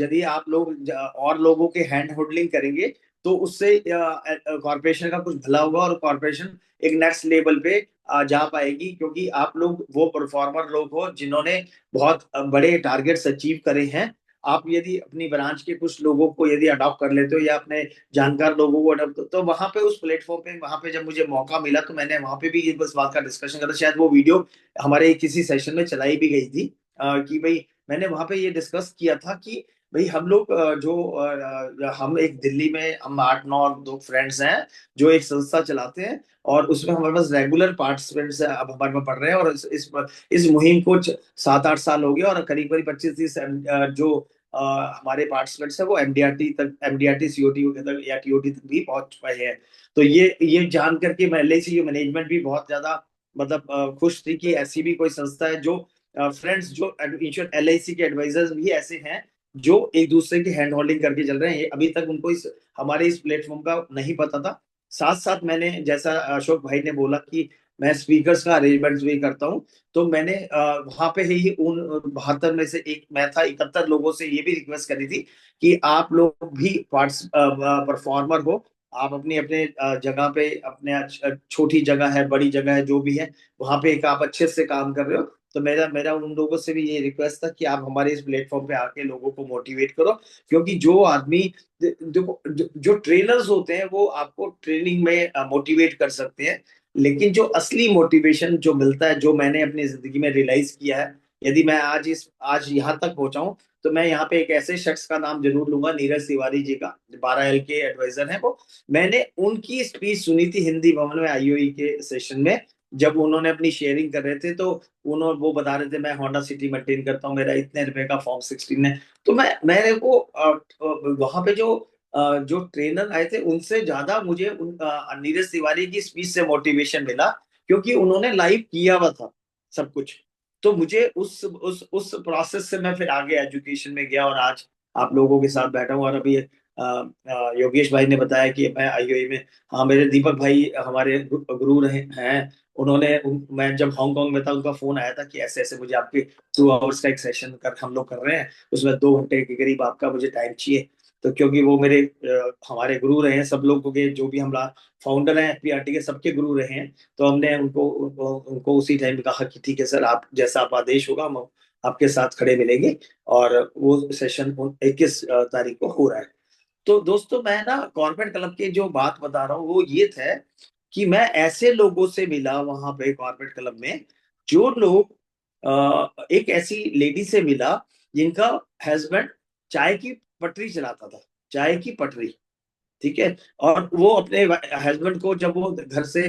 यदि आप लोग और लोगों के हैंड होल्डिंग करेंगे तो उससे कॉर्पोरेशन का कुछ भला होगा और कॉर्पोरेशन एक नेक्स्ट लेवल पे जा पाएगी, क्योंकि आप लोग वो परफॉर्मर लोग हो जिन्होंने बहुत बड़े टारगेट्स अचीव करे हैं। आप यदि अपनी ब्रांच के कुछ लोगों को यदि अडॉप्ट कर लेते हो या अपने जानकार लोगों को अडॉप्ट, तो वहां पे उस प्लेटफॉर्म पे वहां पे जब मुझे मौका मिला तो मैंने वहां पे भी इस बात का डिस्कशन करा। शायद वो वीडियो हमारे किसी सेशन में चलाई भी गई थी कि भाई मैंने वहां पे ये डिस्कस किया था कि भाई हम लोग हम एक दिल्ली में हम 8-9 दो फ्रेंड्स हैं जो एक संस्था चलाते हैं और उसमें हमारे पास रेगुलर पार्टिसिपेंट्स अब हमारे पास पढ़ रहे हैं और इस मुहिम को 7-8 साल हो गए और करीब करीब 25-30 जो हमारे पार्टिसिपेंट्स है वो MDRT COT तक या TOT तक भी पहुंच पाए हैं। तो ये जान करके LIC मैनेजमेंट भी बहुत ज्यादा मतलब खुश थी कि ऐसी भी कोई संस्था है जो फ्रेंड्स जो LIC के एडवाइजर्स भी ऐसे हैं जो एक दूसरे की हैंड होल्डिंग करके चल रहे हैं। अभी तक उनको हमारे इस प्लेटफॉर्म का नहीं पता था। साथ साथ मैंने, जैसा अशोक भाई ने बोला कि मैं स्पीकर्स का अरेंजमेंट भी करता हूँ, तो मैंने वहां पे ही उन 72 में से एक मैं था, 71 लोगों से ये भी रिक्वेस्ट करी थी कि आप लोग भी परफॉर्मर हो आप अपनी अपने जगह पे अपने छोटी जगह है, बड़ी जगह है, जो भी है, वहां पे एक आप अच्छे से काम कर रहे हो। तो मेरा मेरा उन लोगों से भी ये रिक्वेस्ट था कि आप हमारे इस प्लेटफॉर्म पे आके लोगों को मोटिवेट करो, क्योंकि जो आदमी देखो जो ट्रेनर्स होते हैं वो आपको ट्रेनिंग में मोटिवेट कर सकते हैं, लेकिन जो असली मोटिवेशन जो मिलता है, जो मैंने अपनी जिंदगी में रियलाइज किया है, यदि मैं आज यहाँ तक पहुंचा हूं, तो मैं यहाँ पे एक ऐसे शख्स का नाम जरूर लूंगा, नीरज तिवारी जी का, 12L के एडवाइजर हैं वो। मैंने उनकी स्पीच सुनी थी हिंदी भवन में आईओई के सेशन में, जब उन्होंने अपनी शेयरिंग कर रहे थे, तो उन्होंने वो बता रहे थे मैं होंडा सिटी मेंटेन करता हूँ, मेरा इतने रुपए का फॉर्म 16 है। तो मेरे को वहां पे जो ट्रेनर आए थे उनसे ज्यादा मुझे नीरज तिवारी की स्पीच से मोटिवेशन मिला, क्योंकि उन्होंने लाइव किया हुआ था सब कुछ। तो मुझे उस प्रोसेस से मैं फिर आगे एजुकेशन में गया, और आज आप लोगों के साथ बैठा हूँ। और अभी योगेश भाई ने बताया कि मैं आईओई में, हाँ, मेरे दीपक भाई हमारे गुरु रहे हैं। मैं जब हांगकांग में था, उनका फोन आया था कि ऐसे ऐसे मुझे आपके 2 आवर्स का एक सेशन हम लोग कर रहे हैं, उसमें 2 घंटे के करीब आपका मुझे टाइम चाहिए। तो क्योंकि वो मेरे हमारे गुरु रहे हैं, सब लोगों के जो भी हम फाउंडर हैं एफपीआरटी के, सबके गुरु रहे हैं। तो हमने उनको उसी टाइम पे कहा कि ठीक है सर, आप जैसा आप आदेश होगा हम आपके साथ खड़े मिलेंगे। और वो सेशन 21 तारीख को हो रहा है। तो दोस्तों, मैं ना कॉर्पोरेट क्लब की जो बात बता रहा हूँ वो ये था कि मैं ऐसे लोगों से मिला वहां पे कॉर्पोरेट क्लब में, जो लोग एक ऐसी लेडी से मिला जिनका हस्बैंड चाय की पटरी चलाता था, चाय की पटरी, ठीक है। और वो अपने हस्बैंड को जब वो घर से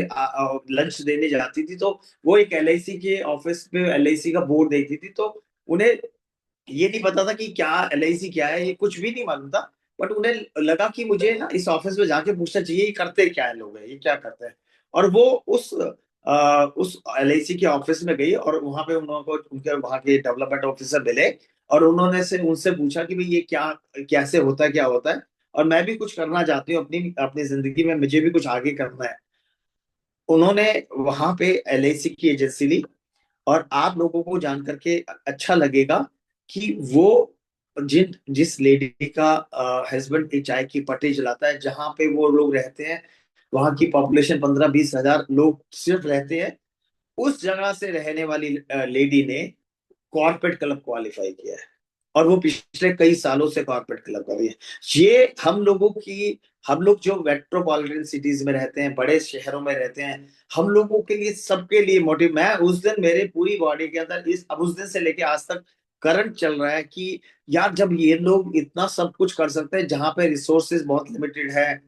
लंच देने जाती थी, तो वो एक एलआईसी के ऑफिस पे एलआईसी का बोर्ड देखती थी, तो उन्हें ये नहीं पता था कि क्या एलआईसी क्या है, ये कुछ भी नहीं मालूम था। बट उन्हें लगा कि मुझे ना इस ऑफिस में जाके पूछना चाहिए ये करते क्या है लोग, है ये क्या करते हैं। और वो उस एलआईसी के ऑफिस में गई, और वहां पे उनको उनके वहां के डेवलपमेंट ऑफिसर मिले, और उन्होंने से उनसे पूछा कि भाई ये क्या कैसे होता है, क्या होता है, और मैं भी कुछ करना चाहती हूँ अपनी अपनी जिंदगी में, मुझे भी कुछ आगे करना है। उन्होंने वहां पे एलआईसी की एजेंसी ली। और आप लोगों को जान करके अच्छा लगेगा कि वो जिस लेडी का हस्बैंड एक चाय की पटरी चलाता है, जहां पे वो लोग रहते हैं, वहां की पॉपुलेशन 15-20 हजार लोग सिर्फ रहते हैं, उस जगह से रहने वाली लेडी ने कॉर्पोरेट क्लब क्वालिफाई किया है। और वो पिछले कई सालों से कॉर्पोरेट क्लब कर रही है। ये हम लोग जो मेट्रोपॉलिटन सिटीज में रहते हैं, बड़े शहरों में रहते हैं, हम लोगों के लिए, सबके लिए मोटिव। मैं उस दिन मेरे पूरी बॉडी के अंदर अब उस दिन से लेके आज तक करंट चल रहा है कि यार, जब ये लोग इतना सब कुछ कर सकते हैं जहां पे रिसोर्सेज बहुत लिमिटेड है,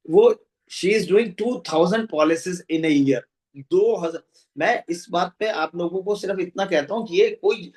वो she is doing 2000 policies in a year. 2000। मैं इस बात पे आप लोगों को सिर्फ इतना कहता हूँ कि ये कोई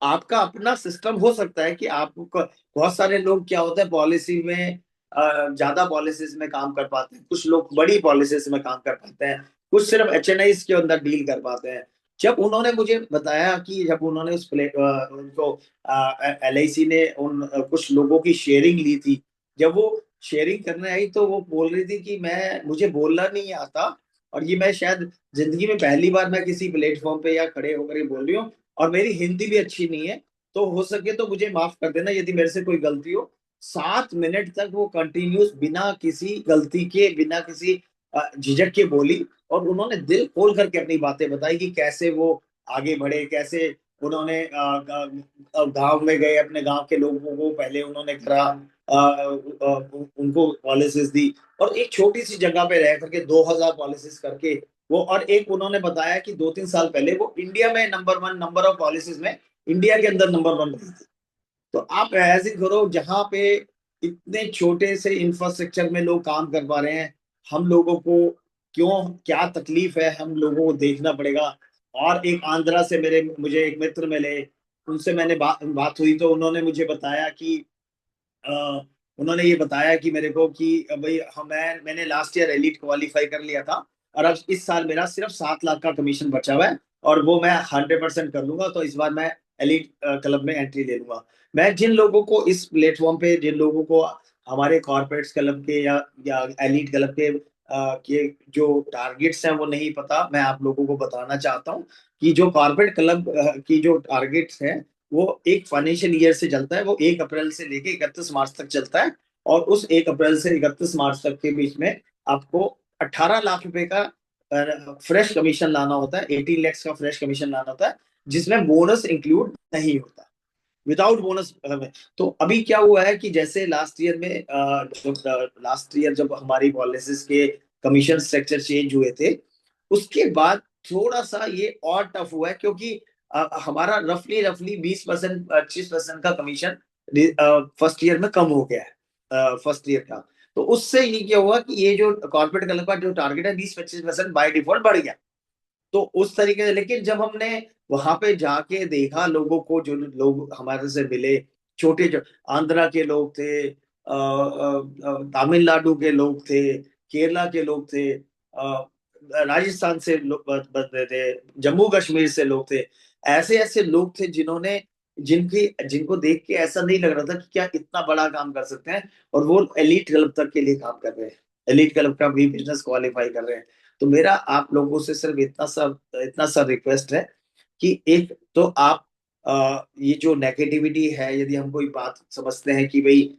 आपका अपना सिस्टम हो सकता है कि आप, बहुत सारे लोग क्या होता है पॉलिसी में, ज्यादा पॉलिसीज में काम कर पाते हैं, कुछ लोग बड़ी पॉलिसीज में काम कर पाते हैं, कुछ सिर्फ एचएनआईज के अंदर डील कर पाते हैं। जब उन्होंने मुझे बताया कि जब उन्होंने उनको एलआईसी ने उन कुछ लोगों की शेयरिंग ली थी, जब वो शेयरिंग करने आई, तो वो बोल रही थी कि मुझे बोलना नहीं आता, और ये मैं शायद जिंदगी में पहली बार मैं किसी प्लेटफॉर्म पे या खड़े होकर ये बोल रही हूँ, और मेरी हिंदी भी अच्छी नहीं है, तो हो सके तो मुझे माफ कर देना यदि मेरे से कोई गलती हो। 7 मिनट तक वो कंटिन्यूस, बिना किसी गलती के, बिना किसी झिझक के बोली, और उन्होंने दिल खोल करके अपनी बातें बताई कि कैसे वो आगे बढ़े, कैसे उन्होंने गांव में गए, अपने गांव के लोगों को पहले उन्होंने करा, उनको पॉलिसीज दी, और एक छोटी सी जगह पे रह करके 2000 पॉलिसीज करके वो। और एक उन्होंने बताया कि 2-3 साल पहले वो इंडिया में नंबर 1, नंबर ऑफ पॉलिसीज में इंडिया के अंदर नंबर 1 रही थी। तो आप ऐसे करो, जहां पे इतने छोटे से इंफ्रास्ट्रक्चर में लोग काम कर पा रहे हैं, हम लोगों को क्यों, क्या तकलीफ है, हम लोगों को देखना पड़ेगा। और एक आंध्रा से मुझे एक मित्र मिले, उनसे मैंने बात हुई, तो उन्होंने मुझे बताया कि अ, उन्होंने ये बताया कि मेरे को कि भाई मैंने लास्ट ईयर एलिट क्वालिफाई कर लिया था, और अब इस साल मेरा सिर्फ 7 लाख का कमीशन बचा हुआ है, और वो मैं 100% कर लूंगा, तो इस बार मैं एलिट क्लब में एंट्री ले लूंगा। मैं जिन लोगों को इस प्लेटफॉर्म पे, जिन लोगों को हमारे कॉर्पोरेट्स क्लब के या एलिट क्लब के जो टारगेट्स हैं वो नहीं पता, मैं आप लोगों को बताना चाहता हूँ कि जो कॉर्पोरेट क्लब की जो टारगेट्स हैं, वो एक फाइनेंशियल ईयर से चलता है, वो 1 अप्रैल से लेके 31 मार्च तक चलता है। और उस 1 अप्रैल से 31 मार्च तक के बीच में आपको 18 लाख रुपए का फ्रेश कमीशन लाना होता है, 18 lakhs का फ्रेश कमीशन लाना होता है, जिसमें बोनस इंक्लूड नहीं होता, विदाउट बोनस। तो अभी क्या हुआ है कि जैसे लास्ट ईयर में लास्ट ईयर जब हमारी पॉलिसीज के कमीशन स्ट्रक्चर चेंज हुए थे, उसके बाद थोड़ा सा ये और टफ हुआ है, क्योंकि हमारा रफली 20% 25% का कमीशन फर्स्ट ईयर में कम हो गया है, फर्स्ट ईयर का। तो उससे ये क्या हुआ कि ये जो कॉर्पोरेट क्लब का जो टारगेट है 20-25% बाय डिफॉल्ट बढ़ गया। तो उस तरीके से, लेकिन जब हमने वहां पे जाके देखा लोगों को, जो लोग हमारे से मिले, छोटे जो आंध्रा के लोग थे, तमिलनाडु के लोग थे, केरला के लोग थे, राजस्थान से लोग बंदे थे, जम्मू कश्मीर से लोग थे, ऐसे ऐसे लोग थे जिन्होंने जिनको देख के ऐसा नहीं लग रहा था कि क्या इतना बड़ा काम कर सकते हैं, और वो एलीट क्लब तक के लिए काम कर रहे हैं, एलीट क्लब का भी बिजनेस क्वालिफाई कर रहे हैं। तो मेरा आप लोगों से सिर्फ इतना सा रिक्वेस्ट है कि एक तो आप ये जो नेगेटिविटी है, यदि हम कोई बात समझते हैं कि भाई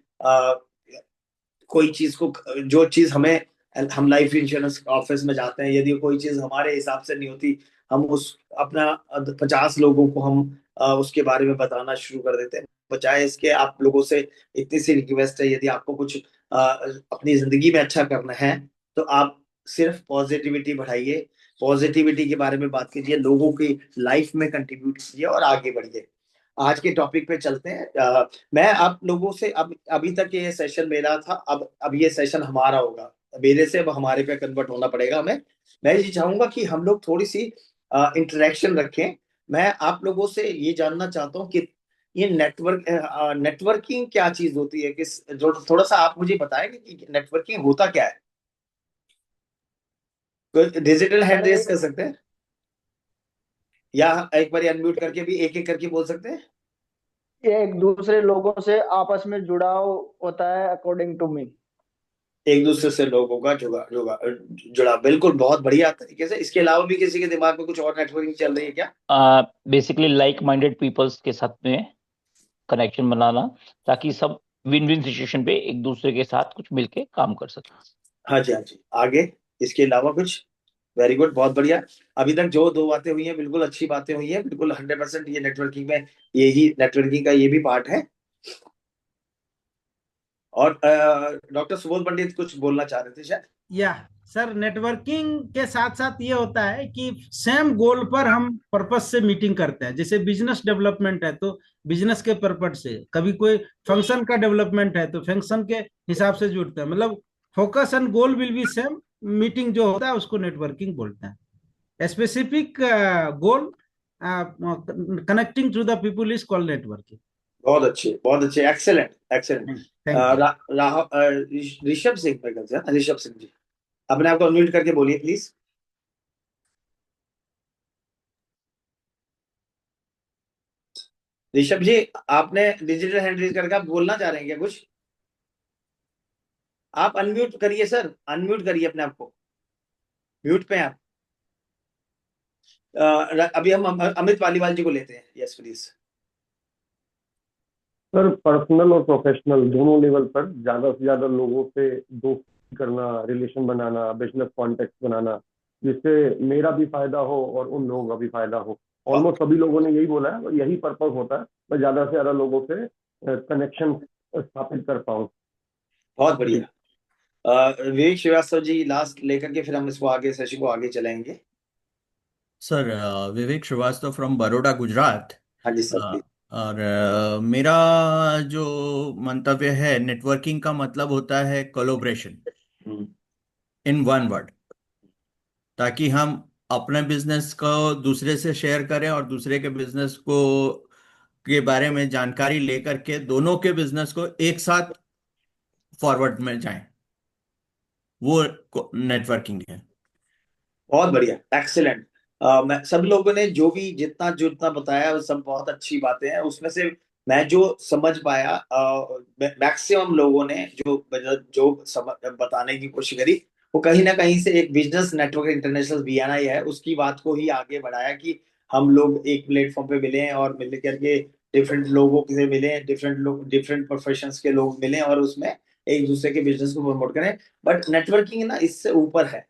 कोई चीज को, जो चीज हम लाइफ इंश्योरेंस ऑफिस में जाते हैं, यदि कोई चीज हमारे हिसाब से नहीं होती, हम उस अपना 50 लोगों को हम उसके बारे में बताना शुरू कर देते हैं। बजाय इसके आप लोगों से इतनी सी रिक्वेस्ट है, यदि आपको कुछ अपनी जिंदगी में अच्छा करना है, तो आप सिर्फ पॉजिटिविटी बढ़ाइए, पॉजिटिविटी के बारे में बात कीजिए, लोगों की लाइफ में कंट्रीब्यूट कीजिए और आगे बढ़िए। आज के टॉपिक पे चलते हैं। मैं आप लोगों से अभी तक ये सेशन मेरा था, अब ये सेशन हमारा होगा, मेरे से अब हमारे पे कन्वर्ट होना पड़ेगा हमें। मैं ये चाहूंगा कि हम लोग थोड़ी सी इंटरेक्शन रखें। मैं आप लोगों से ये जानना चाहता हूँ कि ये नेटवर्किंग क्या चीज होती है, किस जो थोड़ा सा आप मुझे बताएंगे कि नेटवर्किंग होता क्या है। तो डिजिटल हैंड रेस कर सकते हैं, या एक बार अनम्यूट करके भी एक एक करके बोल सकते हैं। ये एक दूसरे लोगों से आपस में जुड़ाव होता है, अकॉर्डिंग टू मी। एक दूसरे से लोगों का जुड़ा, बिल्कुल, बहुत बढ़िया तरीके से। इसके अलावा भी किसी के दिमाग में कुछ और नेटवर्किंग चल रही है क्या? बेसिकली लाइक माइंडेड पीपल्स के साथ में कनेक्शन बनाना, ताकि सब विन विन सिचुएशन पे एक दूसरे के साथ कुछ मिलके काम कर सके। हाँ जी, हाँ जी। आगे इसके अलावा कुछ? वेरी गुड, बहुत बढ़िया। अभी तक जो 2 बातें हुई हैं, बिल्कुल अच्छी बातें हुई हैं, बिल्कुल 100% ये नेटवर्किंग में, यही नेटवर्किंग का ये भी पार्ट है। और डॉक्टर सुबोध पंडित कुछ बोलना चाह रहे थे शायद। या सर, नेटवर्किंग के साथ साथ ये होता है कि सेम गोल पर हम पर्पस से मीटिंग करते हैं। जैसे बिजनेस डेवलपमेंट है तो बिजनेस के पर्पस से, कभी कोई फंक्शन का डेवलपमेंट है तो फंक्शन के हिसाब से जुड़ते हैं। मतलब focus and goal will be same. Meeting जो होता है उसको नेटवर्किंग बोलते हैं। Specific goal connecting to the people is called networking. बहुत अच्छे, बहुत अच्छे, excellent excellent. Thank Rishabh Singh Rishabh Singh ji, अपने आप को अनम्यूट करके बोलिए प्लीज। ऋषभ जी, आपने डिजिटल हैंड रेज करके आप बोलना चाह रहे हैं क्या कुछ? आप अनम्यूट करिए सर, अनम्यूट करिए अपने आप को, म्यूट पे हैं आप। अभी हम अमित पालीवाल जी को लेते हैं। Yes please. सर, पर्सनल और प्रोफेशनल दोनों लेवल पर ज्यादा से ज्यादा लोगों से दोस्ती करना, रिलेशन बनाना, बिजनेस कॉन्टेक्ट बनाना, जिससे मेरा भी फायदा हो और उन लोगों का भी फायदा हो। ऑलमोस्ट सभी लोगों ने यही बोला है, यही पर्पस होता है, मैं ज्यादा से ज्यादा लोगों से कनेक्शन स्थापित कर पाऊँ। बहुत बढ़िया। विवेक श्रीवास्तव जी लास्ट लेकर के फिर हम इसको आगे सेशन को आगे चलाएंगे। Sir, Vivek Shrivastava from Baroda, Gujarat. हाँ जी सर, प्लीज। और मेरा जो मंतव्य है, नेटवर्किंग का मतलब होता है कोलैबोरेशन इन वन वर्ड, ताकि हम अपने बिजनेस को दूसरे से शेयर करें और दूसरे के बिजनेस को के बारे में जानकारी लेकर के दोनों के बिजनेस को एक साथ फॉरवर्ड में जाएं, वो नेटवर्किंग है। बहुत बढ़िया, एक्सीलेंट। मैं सब लोगों ने जो भी जितना जितना बताया वो सब बहुत अच्छी बातें हैं। उसमें से मैं जो समझ पाया, मैक्सिमम लोगों ने जो बताने की कोशिश करी, वो कहीं ना कहीं से एक बिजनेस नेटवर्क इंटरनेशनल बीएनआई है, उसकी बात को ही आगे बढ़ाया कि हम लोग एक प्लेटफॉर्म पे मिले और मिल करके डिफरेंट लोगों से मिले, डिफरेंट लोग, डिफरेंट प्रोफेशंस के लोग मिले और उसमें एक दूसरे के बिजनेस को प्रमोट करें। बट नेटवर्किंग ना इससे ऊपर है।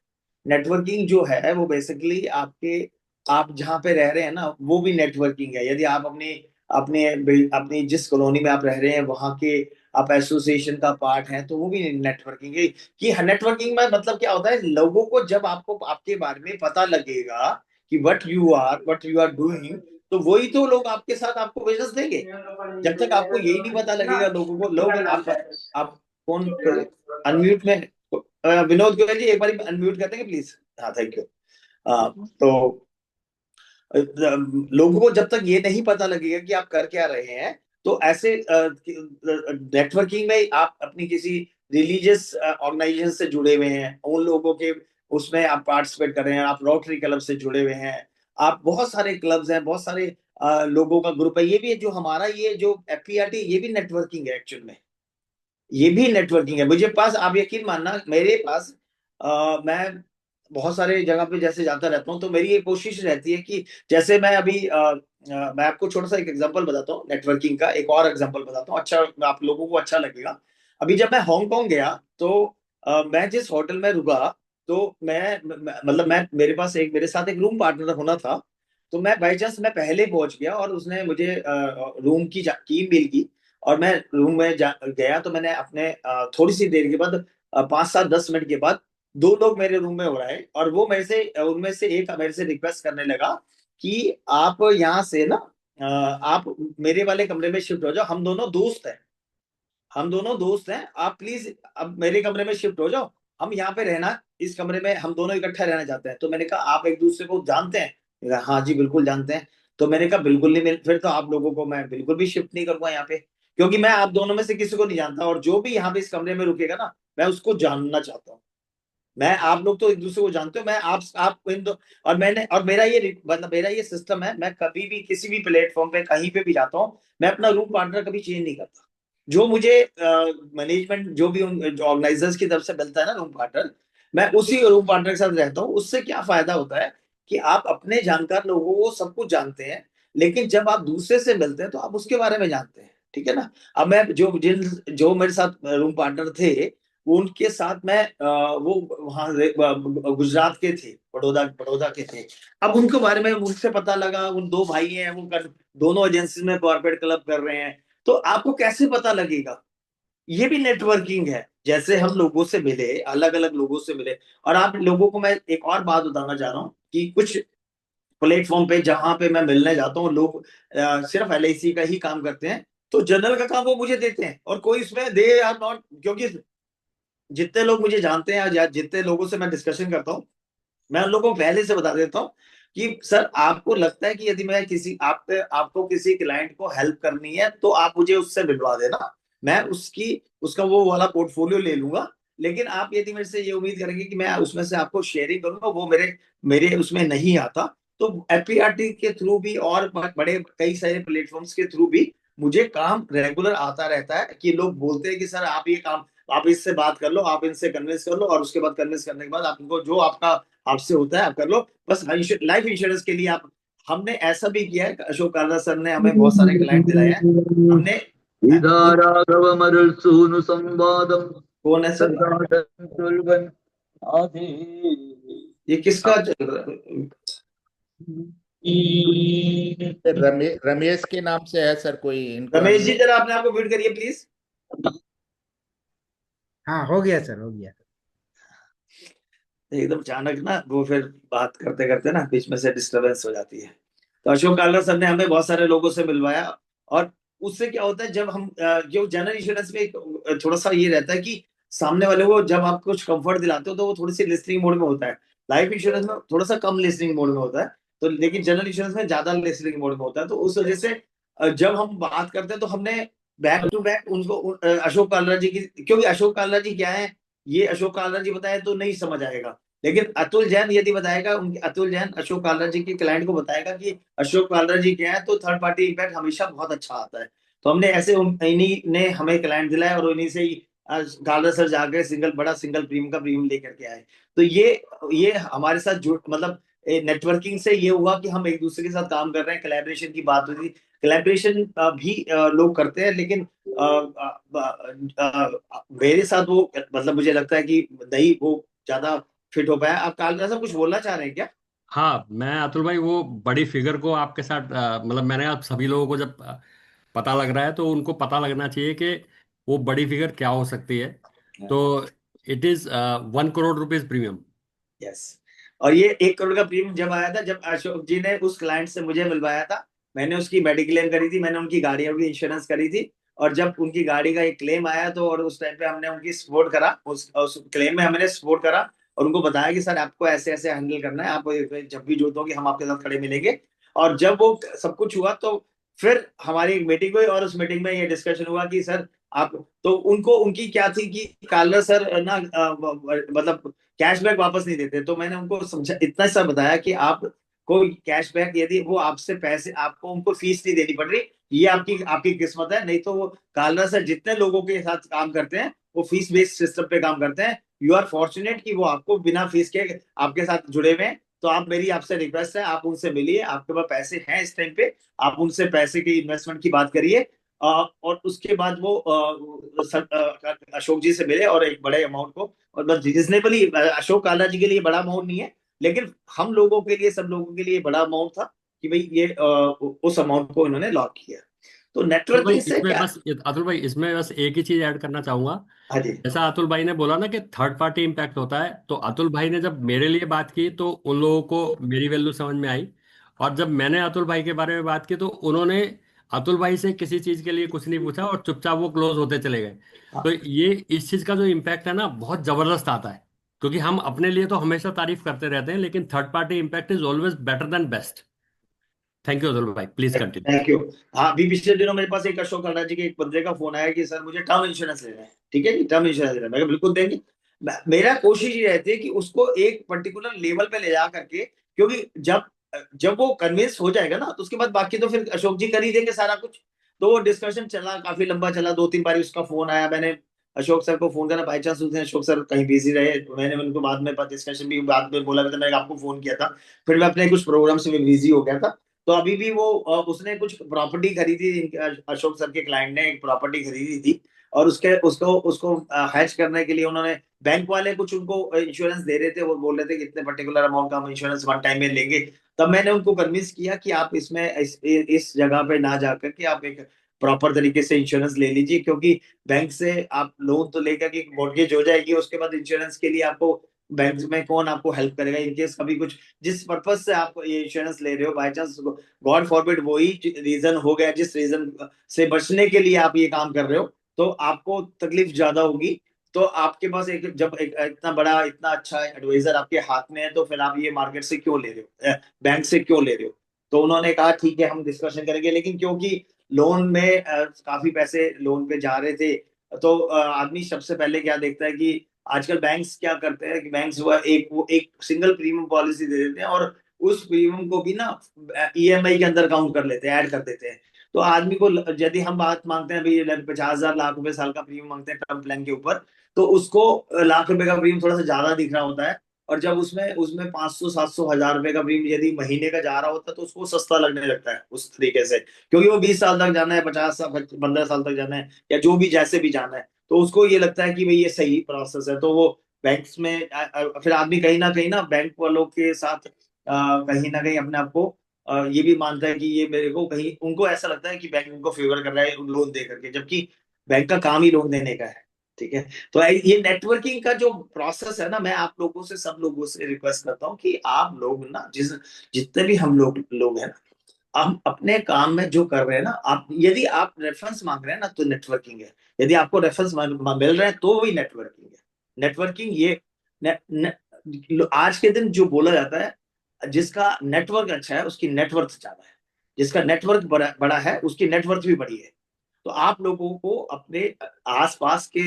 नेटवर्किंग जो है वो बेसिकली आप जहाँ पे रह रहे हैं ना वो भी नेटवर्किंग है। यदि आप अपनी अपने अपनी जिस कॉलोनी में आप रह रहे हैं वहां के आप एसोसिएशन का पार्ट हैं तो वो भी नेटवर्किंग है। कि नेटवर्किंग में मतलब क्या होता है, लोगों को जब आपको आपके बारे में पता लगेगा कि व्हाट यू आर डूइंग, तो वही तो लोग आपके साथ आपको बिजनेस देंगे। जब तक आपको यही नहीं पता लगेगा लोगों को, लोग आप कौन अनम्यूट में विनोद गोयल जी एक बार अनम्यूट कर देंगे प्लीज। हाँ थैंक यू। तो लोगों को जब तक ये नहीं पता लगेगा कि आप कर क्या रहे हैं, तो ऐसे नेटवर्किंग में आप अपनी किसी रिलीजियस ऑर्गेनाइजेशन से जुड़े हुए हैं, उन लोगों के उसमें आप पार्टिसिपेट कर रहे हैं, आप रोटरी क्लब से जुड़े हुए हैं, आप बहुत सारे क्लब्स हैं, बहुत सारे लोगों का ग्रुप है। ये भी जो हमारा ये जो एफपीआरटी ये भी नेटवर्किंग है एक्चुअल में, ये भी नेटवर्किंग है। मुझे पास आप यकीन मानना मेरे पास मैं बहुत सारे जगह पे जैसे जाता रहता हूँ, तो मेरी ये कोशिश रहती है कि जैसे मैं अभी मैं आपको छोटा सा एक एग्जांपल बताता हूँ नेटवर्किंग का, एक और एग्जांपल बताता हूँ, अच्छा आप लोगों को अच्छा लगेगा। अभी जब मैं हांगकांग गया तो मैं जिस होटल में रुका, तो मतलब मैं मेरे पास मेरे साथ एक रूम पार्टनर होना था। तो मैं बाई चांस मैं पहले पहुंच गया और उसने मुझे रूम की मिल की, और मैं रूम में गया तो मैंने अपने थोड़ी सी देर के बाद 5-7-10 मिनट के बाद दो लोग मेरे रूम में हो रहे हैं, और वो मेरे से उनमें से एक मेरे से रिक्वेस्ट करने लगा कि आप यहाँ से ना आप मेरे वाले कमरे में शिफ्ट हो जाओ, हम दोनों दोस्त हैं, हम दोनों दोस्त हैं, आप प्लीज अब मेरे कमरे में शिफ्ट हो जाओ, हम यहाँ पे रहना, इस कमरे में हम दोनों इकट्ठा रहना चाहते हैं। तो मैंने कहा आप एक दूसरे को जानते हैं? हाँ जी बिल्कुल जानते हैं। तो मैंने कहा बिल्कुल नहीं, फिर तो आप लोगों को मैं बिल्कुल भी शिफ्ट नहीं करूंगा यहाँ पे, क्योंकि मैं आप दोनों में से किसी को नहीं जानता, और जो भी यहाँ पे इस कमरे में रुकेगा ना मैं उसको जानना चाहता हूँ। मैं आप लोग तो एक दूसरे को जानते हो, मैं आप इन दो, और मेरा ये मतलब मेरा ये सिस्टम है, मैं कभी भी किसी भी प्लेटफॉर्म पे कहीं पे भी जाता हूँ, मैं अपना रूम पार्टनर कभी चेंज नहीं करता। जो मुझे मैनेजमेंट जो भी ऑर्गेनाइजर्स की तरफ से मिलता है ना रूम पार्टनर, मैं उसी रूम पार्टनर के साथ रहता हूँ। उससे क्या फायदा होता है कि आप अपने जानकार लोगों को सब कुछ जानते हैं, लेकिन जब आप दूसरे से मिलते हैं तो आप उसके बारे में जानते हैं, ठीक है ना। अब मैं जो मेरे साथ रूम पार्टनर थे, वो उनके साथ मैं वो वहां गुजरात के थे, बड़ौदा के थे। अब उनके बारे में मुझसे पता लगा, उन दो भाई हैं वो दोनों एजेंसी में कॉर्पोरेट क्लब कर रहे हैं। तो आपको कैसे पता लगेगा? ये भी नेटवर्किंग है। जैसे हम लोगों से मिले, अलग अलग लोगों से मिले, और आप लोगों को मैं एक और बात बताना चाह रहा हूँ कि कुछ प्लेटफॉर्म पे जहां पे मैं मिलने जाता हूँ, लोग सिर्फ एलआईसी का ही काम करते हैं, तो जनरल का काम वो मुझे देते हैं, और कोई इसमें दे आर नॉट, क्योंकि जितने लोग मुझे जानते हैं या जितने लोगों से मैं डिस्कशन करता हूँ, मैं उन लोगों को पहले से बता देता हूँ कि सर आपको लगता है कि यदि मैं आपको किसी क्लाइंट को हेल्प करनी है तो आप मुझे उससे मिलवा देना, मैं उसका वो वाला पोर्टफोलियो ले लूंगा। लेकिन आप यदि मेरे से ये उम्मीद करेंगे कि मैं उसमें से आपको शेयरिंग करूंगा, वो मेरे मेरे उसमें नहीं आता। तो एफपीआरटी के थ्रू भी और बड़े कई सारे प्लेटफॉर्म्स के थ्रू भी मुझे काम रेगुलर आता रहता है, कि लोग बोलते हैं कि सर आप ये काम, आप इससे बात कर लो, आप इनसे कन्विंस कर लो, और उसके बाद कन्विंस करने के बाद आपको जो आपसे होता है आप कर लो। बस लाइफ इंश्योरेंस के लिए आप, हमने ऐसा भी किया है, अशोक कालरा सर ने हमें बहुत सारे क्लाइंट दिलाए हैं। हमने राघवमरुल सूनु संवादम कौन है सर? ये किसका चल रहा है? रमेश के नाम से है सर कोई इनको। रमेश जी जरा अपने आप को म्यूट करिए प्लीज। हाँ हो गया सर, हो गया। एकदम अचानक ना वो फिर बात करते करते ना बीच में से डिस्टरबेंस हो जाती है। तो अशोक कालरा सर ने हमें बहुत सारे लोगों से मिलवाया, और उससे क्या होता है जब हम जो जनरल इंश्योरेंस में थोड़ा सा ये रहता है कि सामने वाले को जब आप कुछ कंफर्ट दिलाते हो तो वो थोड़ी सी लिसनिंग मोड में होता है। लाइफ इंश्योरेंस में थोड़ा सा कम लिसनिंग मोड में होता है, तो लेकिन जनरल इंश्योरेंस में ज्यादा लिसनिंग मोड में होता है। तो उस वजह से जब हम बात करते हैं तो हमने बैक टू बैक उनको अशोक कालरा जी की, क्योंकि अशोक कालरा जी क्या है ये अशोक कालरा जी बताए तो नहीं समझ आएगा, लेकिन अतुल जैन यदि बताएगा, अतुल जैन अशोक कालरा जी के क्लाइंट को बताएगा कि अशोक कालरा जी क्या है, तो थर्ड पार्टी इम्पैक्ट हमेशा बहुत अच्छा आता है। तो हमने ऐसे इन्हीं ने हमें क्लाइंट दिलाया, और इन्हीं से ही कालरा सर जाकर बड़ा सिंगल प्रीमियम का प्रीमियम लेकर के आए। तो ये हमारे साथ जुड़ मतलब नेटवर्किंग से ये हुआ कि हम एक दूसरे के साथ काम कर रहे हैं, कोलैबोरेशन की बात हुई। कोलैबोरेशन भी लोग करते हैं, लेकिन मेरे साथ वो मतलब मुझे लगता है कि नहीं वो ज्यादा फिट हो पाया। आप कालरा साहब कुछ बोलना चाह रहे हैं क्या? हाँ, मैं अतुल भाई वो बड़ी फिगर को आपके साथ मतलब मैंने आप सभी लोगों को जब पता लग रहा है तो उनको पता लगना चाहिए कि वो बड़ी फिगर क्या हो सकती है। तो it is 1 crore rupees premium. Yes. और ये 1 करोड़ का प्रीमियम जब आया था, जब अशोक जी ने उस क्लाइंट से मुझे मिलवाया था, मैंने उसकी मेडिक्लेम करी थी, मैंने उनकी गाड़ियों की इंश्योरेंस करी थी। और जब उनकी गाड़ी का एक क्लेम आया तो, और उस टाइम पे हमने उनकी सपोर्ट करा, उस क्लेम में हमने सपोर्ट करा और उनको बताया कि सर आपको ऐसे ऐसे हैंडल करना है, आप जब भी जरूरत होगी हम आपके साथ खड़े मिलेंगे। और जब वो सब कुछ हुआ तो फिर हमारी एक मीटिंग हुई और उस मीटिंग में ये डिस्कशन हुआ कि सर आप, तो उनको उनकी क्या थी कि कालर सर ना मतलब कैशबैक वापस नहीं देते। तो मैंने उनको समझा, इतना सा बताया कि आप कोई कैशबैक, यदि वो आपसे पैसे, आपको उनको फीस नहीं देनी पड़ रही, ये आपकी आपकी किस्मत है। नहीं तो वो कालरा सर जितने लोगों के साथ काम करते हैं वो फीस बेस्ड सिस्टम पे काम करते हैं। यू आर फॉर्चुनेट कि वो आपको बिना फीस के आपके साथ जुड़े हुए हैं। तो आप, मेरी आपसे रिक्वेस्ट है, आप उनसे मिलिए, आपके पास पैसे हैं इस टाइम पे, आप उनसे पैसे की इन्वेस्टमेंट की बात करिए। और उसके बाद वो अशोक जी से मिले और एक बड़े अमाउंट को, और बस रिजनेबली, अशोक काला जी के लिए बड़ा अमाउंट नहीं है, लेकिन हम लोगों के लिए, सब लोगों के लिए बड़ा अमाउंट था कि भाई ये उस अमाउंट को इन्होंने लॉक किया। तो अतुल भाई नेटवर्किंग से इसमें क्या। बस अतुल भाई इसमें बस एक ही चीज ऐड करना चाहूंगा। हाँ जी। जैसा अतुल भाई ने बोला ना कि थर्ड पार्टी इम्पैक्ट होता है, तो अतुल भाई ने जब मेरे लिए बात की तो उन लोगों को मेरी वैल्यू समझ में आई। और जब मैंने अतुल भाई के बारे में बात की तो उन्होंने अतुल भाई से किसी चीज के लिए कुछ नहीं पूछा और चुपचाप वो क्लोज होते चले गए। तो ये इस चीज का जो इम्पैक्ट है ना बहुत जबरदस्त आता है, क्योंकि हम अपने लिए तो हमेशा तारीफ करते रहते हैं, लेकिन third party impact is always better than best. Thank you Atul भाई, प्लीज कंटिन्यू। Thank you. हाँ, अभी पिछले दिनों मेरे पास एक अशोक कल्ला जी के एक बंदे का फोन आया कि सर मुझे टर्म इंश्योरेंस लेना है। ठीक है जी, टर्म इंश्योरेंस लेना है। मैं कहा, बिल्कुल देंगे। मेरा कोशिश ये रहती है कि उसको एक पर्टिकुलर लेवल पे ले जा करके, क्योंकि जब जब वो कन्विंस हो जाएगा ना, तो उसके बाद बाकी तो फिर अशोक जी कर ही देंगे सारा कुछ। तो वो डिस्कशन चला, काफी लंबा चला, 2-3 बार उसका फोन आया, मैंने अशोक सर को फोन करा, बाई चांस उसने, अशोक सर कहीं बिजी रहे, मैंने उनको बाद में डिस्कशन भी बाद में बोला था, मैंने आपको फोन किया था, फिर मैं अपने कुछ प्रोग्राम से बिजी हो गया था। तो अभी भी वो उसने कुछ प्रॉपर्टी खरीदी, अशोक सर के क्लाइंट ने एक प्रॉपर्टी खरीदी थी, और उसके उसको उसको हैच करने के लिए उन्होंने, बैंक वाले कुछ उनको इंश्योरेंस दे रहे थे, वो बोल रहे थे कि इतने पर्टिकुलर अमाउंट का हम इंश्योरेंस वन टाइम में लेंगे। तब मैंने उनको कन्विंस किया कि आप इसमें इस जगह पे ना जाकर के आप एक प्रॉपर तरीके से इंश्योरेंस ले लीजिए, क्योंकि बैंक से आप लोन तो लेकर के मॉर्गेज हो जाएगी, उसके बाद इंश्योरेंस के लिए आपको बैंक में कौन आपको हेल्प करेगा इन केस कभी कुछ, जिस पर्पज से आप ये इंश्योरेंस ले रहे हो, बाय चांस गॉड फॉरबिड वही रीजन हो गया जिस रीजन से बचने के लिए आप ये काम कर रहे हो, तो आपको तकलीफ ज्यादा होगी। तो आपके पास एक, जब एक इतना बड़ा, इतना अच्छा एडवाइजर आपके हाथ में है, तो फिर आप ये मार्केट से क्यों ले रहे हो, बैंक से क्यों ले रहे हो। तो उन्होंने कहा ठीक है हम डिस्कशन करेंगे, लेकिन क्योंकि लोन में काफी पैसे लोन पे जा रहे थे, तो आदमी सबसे पहले क्या देखता है कि आजकल बैंक्स क्या करते हैं कि बैंक्स वो एक सिंगल प्रीमियम पॉलिसी दे देते हैं, और उस प्रीमियम को भी ना ईएमआई के अंदर काउंट कर लेते हैं, ऐड कर देते हैं। तो आदमी को, यदि हम बात मांगते हैं भाई 50,000 लाख रुपए साल का प्रीमियम मांगते हैं टर्म प्लान के ऊपर, तो उसको लाख रुपए का प्रीमियम थोड़ा सा ज्यादा दिख रहा होता है। और जब उसमें उसमें 500-700 हजार रुपए का प्रीमियम यदि महीने का जा रहा होता है, तो उसको सस्ता लगने लगता है उस तरीके से, क्योंकि वो 20 साल तक जाना है, 50 साल 15 साल तक जाना है, या जो भी जैसे भी जाना है, तो उसको ये लगता है कि भाई ये सही प्रोसेस है। तो वो बैंक्स में फिर आदमी कहीं ना बैंक वालों के साथ कहीं ना कहीं अपने आप को ये भी मानता है कि ये मेरे को, कहीं उनको ऐसा लगता है कि बैंक उनको फेवर कर रहा है लोन दे करके, जबकि बैंक का काम ही लोन देने का है। ठीक है। तो ये नेटवर्किंग का जो प्रोसेस है ना, मैं आप लोगों से, सब लोगों से रिक्वेस्ट करता हूँ कि आप लोग ना, जितने भी हम लोग हैं ना, हम अपने काम में जो कर रहे हैं ना, आप यदि आप रेफरेंस मांग रहे हैं ना, तो नेटवर्किंग है। यदि आपको रेफरेंस मिल रहे हैं तो वही नेटवर्किंग है। नेटवर्किंग ये आज के दिन जो बोला जाता है, जिसका नेटवर्क अच्छा है उसकी नेटवर्थ ज्यादा है, जिसका नेटवर्क बड़ा है उसकी नेटवर्थ भी बड़ी है। तो आप लोगों को अपने आसपास के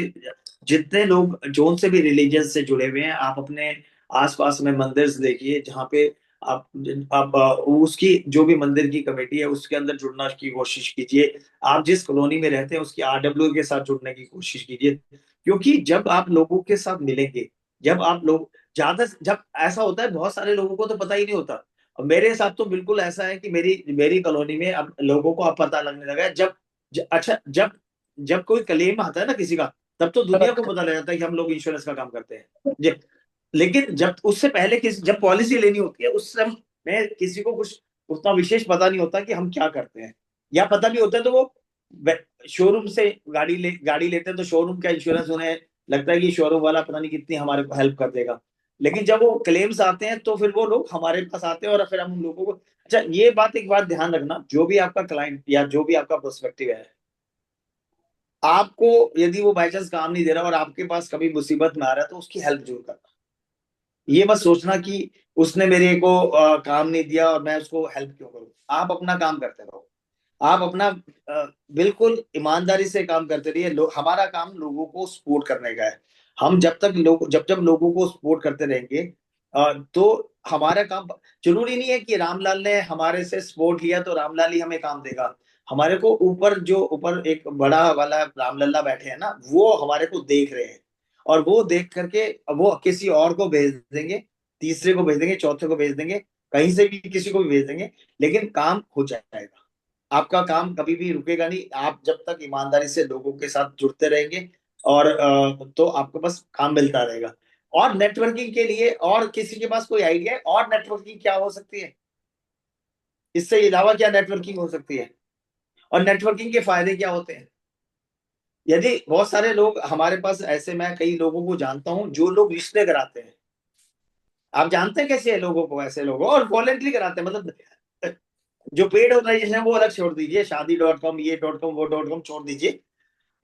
जितने लोग जोन से भी रिलीजन से जुड़े हुए हैं, आप अपने आसपास में मंदिर देखिए जहाँ पे आप उसकी जो भी मंदिर की कमेटी है उसके अंदर जुड़ना की कोशिश कीजिए। आप जिस कॉलोनी में रहते हैं उसकी आरडब्ल्यू के साथ जुड़ने की कोशिश कीजिए, क्योंकि जब आप लोगों के साथ मिलेंगे जब आप लोग ज्यादा, जब ऐसा होता है बहुत सारे लोगों को तो पता ही नहीं होता। और मेरे साथ तो बिल्कुल ऐसा है कि मेरी मेरी कॉलोनी में अब लोगों को अब पता लगने लगा है। अच्छा, जब कोई क्लेम आता है ना किसी का, तब तो दुनिया को पता लग जाता है कि हम लोग इंश्योरेंस का काम करते हैं। लेकिन जब उससे पहले जब पॉलिसी लेनी होती है, उस समय किसी को कुछ उतना विशेष पता नहीं होता कि हम क्या करते हैं, या पता भी होता है तो वो शोरूम से गाड़ी लेते हैं, तो शोरूम का इंश्योरेंस उन्हें लगता है कि शोरूम वाला पता नहीं कितनी हमारे को हेल्प कर देगा। लेकिन जब वो क्लेम्स आते हैं तो फिर वो लोग हमारे पास आते हैं और फिर हम उन लोगों को, अच्छा ये बात एक बात ध्यान रखना, जो भी आपका क्लाइंट या जो भी आपका प्रोस्पेक्टिव है, आपको यदि वो बाई चांस काम नहीं दे रहा और आपके पास कभी मुसीबत में आ रहा है, तो उसकी हेल्प जरूर करना। ये मत सोचना कि उसने मेरे को काम नहीं दिया और मैं उसको हेल्प क्यों करूं। आप अपना काम करते रहो, आप अपना बिल्कुल ईमानदारी से काम करते रहिए। हमारा काम लोगों को सपोर्ट करने का है। हम जब लोगों को सपोर्ट करते रहेंगे, तो हमारा काम, जरूरी नहीं है कि रामलाल ने हमारे से सपोर्ट लिया तो रामलाल ही हमें काम देगा। हमारे को ऊपर एक बड़ा वाला रामलल्ला बैठे हैं ना, वो हमारे को देख रहे हैं, और वो देख करके वो किसी और को भेज देंगे, तीसरे को भेज देंगे, चौथे को भेज देंगे, कहीं से भी किसी को भी भेज देंगे, लेकिन काम हो जाएगा। आपका काम कभी भी रुकेगा नहीं, आप जब तक ईमानदारी से लोगों के साथ जुड़ते रहेंगे, और तो आपको बस काम मिलता रहेगा। और नेटवर्किंग के लिए और किसी के पास कोई आइडिया है और नेटवर्किंग क्या हो सकती है, इससे अलावा क्या नेटवर्किंग हो सकती है, और नेटवर्किंग के फायदे क्या होते हैं? यदि बहुत सारे लोग हमारे पास ऐसे, मैं कई लोगों को जानता हूं जो लोग रिश्ते कराते हैं। आप जानते हैं कैसे लोगों को, ऐसे लोगों, और वॉलेंटरी कराते हैं, मतलब जो पेड ऑर्गेनाइजेशन है वो अलग छोड़ दीजिए, शादी.com, ये.com, वो.com छोड़ दीजिए।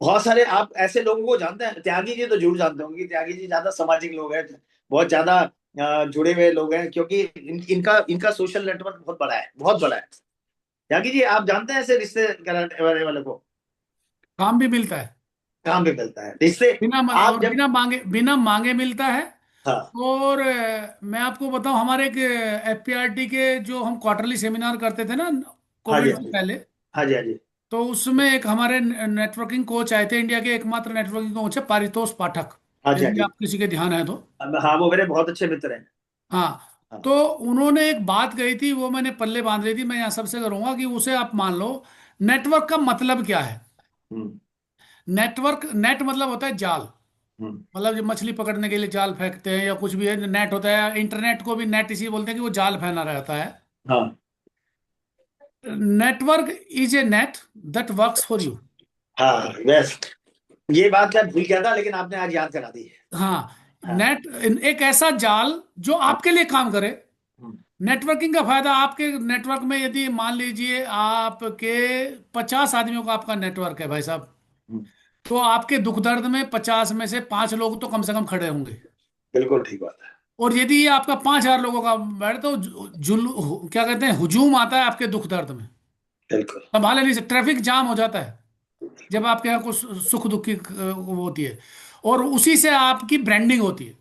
बहुत सारे आप ऐसे लोगों को जानते हैं, त्यागी जी तो जरूर जानते होंगे, त्यागी जी ज्यादा सामाजिक लोग हैं, बहुत ज्यादा जुड़े हुए लोग हैं, क्योंकि इनका सोशल नेटवर्क बहुत बड़ा है, बहुत बड़ा है। त्यागी जी आप जानते हैं ऐसे रिश्ते कराने वाले को? काम भी मिलता है, काम भी मिलता है रिश्ते, आप जब, बिना मांगे मिलता है। हाँ और मैं आपको बताऊं, हमारे एक एफपीआरटी के जो हम क्वार्टरली सेमिनार करते थे ना हाँ जी, कोविड हाँ से जी, पहले, हाँ जी, हाँ जी, तो उसमें एक हमारे नेटवर्किंग कोच आए थे। इंडिया के एकमात्र नेटवर्किंग कोच है पारितोष पाठक, हाँ जी, हाँ यदि जी। आप किसी के ध्यान है तो। हाँ वो मेरे बहुत अच्छे मित्र हैं। हाँ, हाँ। तो उन्होंने एक बात कही थी, वो मैंने पल्ले बांध ली थी, मैं यहाँ सबसे करूंगा कि उसे आप मान लो। नेटवर्क का मतलब क्या है? हम्म, नेट मतलब होता है जाल, हम्म, मतलब जो मछली पकड़ने के लिए जाल फेंकते हैं या कुछ भी है, नेट होता है। इंटरनेट को भी नेट इसी बोलते हैं कि वो जाल फैला रहता है। हाँ network is a net that works for you. हाँ, बस ये बात मैं भूल गया था, लेकिन आपने आज याद करा दी है। हाँ, हाँ, नेट एक ऐसा जाल जो आपके लिए काम करे। हम्म, नेटवर्किंग का फायदा, आपके नेटवर्क में यदि मान लीजिए आपके 50 आदमियों का आपका नेटवर्क है भाई साहब, हम्म, तो आपके दुख दर्द में 50 में से 5 लोग तो कम से कम खड़े होंगे। बिल्कुल ठीक बात है। और यदि ये आपका 5,000 लोगों का बैठ, तो क्या कहते हैं, हुजूम आता है आपके दुख दर्द में, बिल्कुल, संभाले नहीं से ट्रैफिक जाम हो जाता है जब आपके यहाँ कुछ सुख दुख की वो होती है, और उसी से आपकी ब्रांडिंग होती है।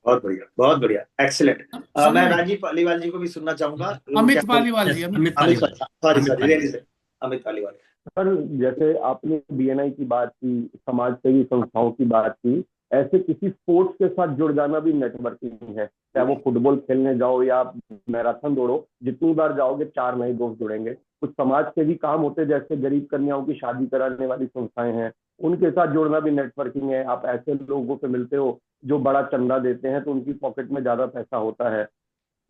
बहुत बढ़िया, बहुत बढ़िया, एक्सीलेंट। समझ मैं रहे हैं? राजीव पालीवाल जी को भी सुनना चाहूंगा, वो क्या अमित बोल, Paliwal ji, Amit Amit Amit, Paliwal. Sorry Amit sorry, Paliwal. Really sir, Amit Paliwal. Sir जैसे आपने बीएनआई की बात की, समाज सेवी संस्थाओं की बात की, ऐसे किसी स्पोर्ट्स के साथ जुड़ जाना भी नेटवर्किंग है। चाहे वो फुटबॉल खेलने जाओ या मैराथन दौड़ो, जितनी बार जाओगे 4 नए दोस्त जुड़ेंगे। कुछ समाज सेवी काम होते, जैसे गरीब कन्याओं की शादी कराने वाली संस्थाएं हैं, उनके साथ जुड़ना भी नेटवर्किंग है। आप ऐसे लोगों से मिलते हो जो बड़ा चंदा देते हैं, तो उनकी पॉकेट में ज्यादा पैसा होता है।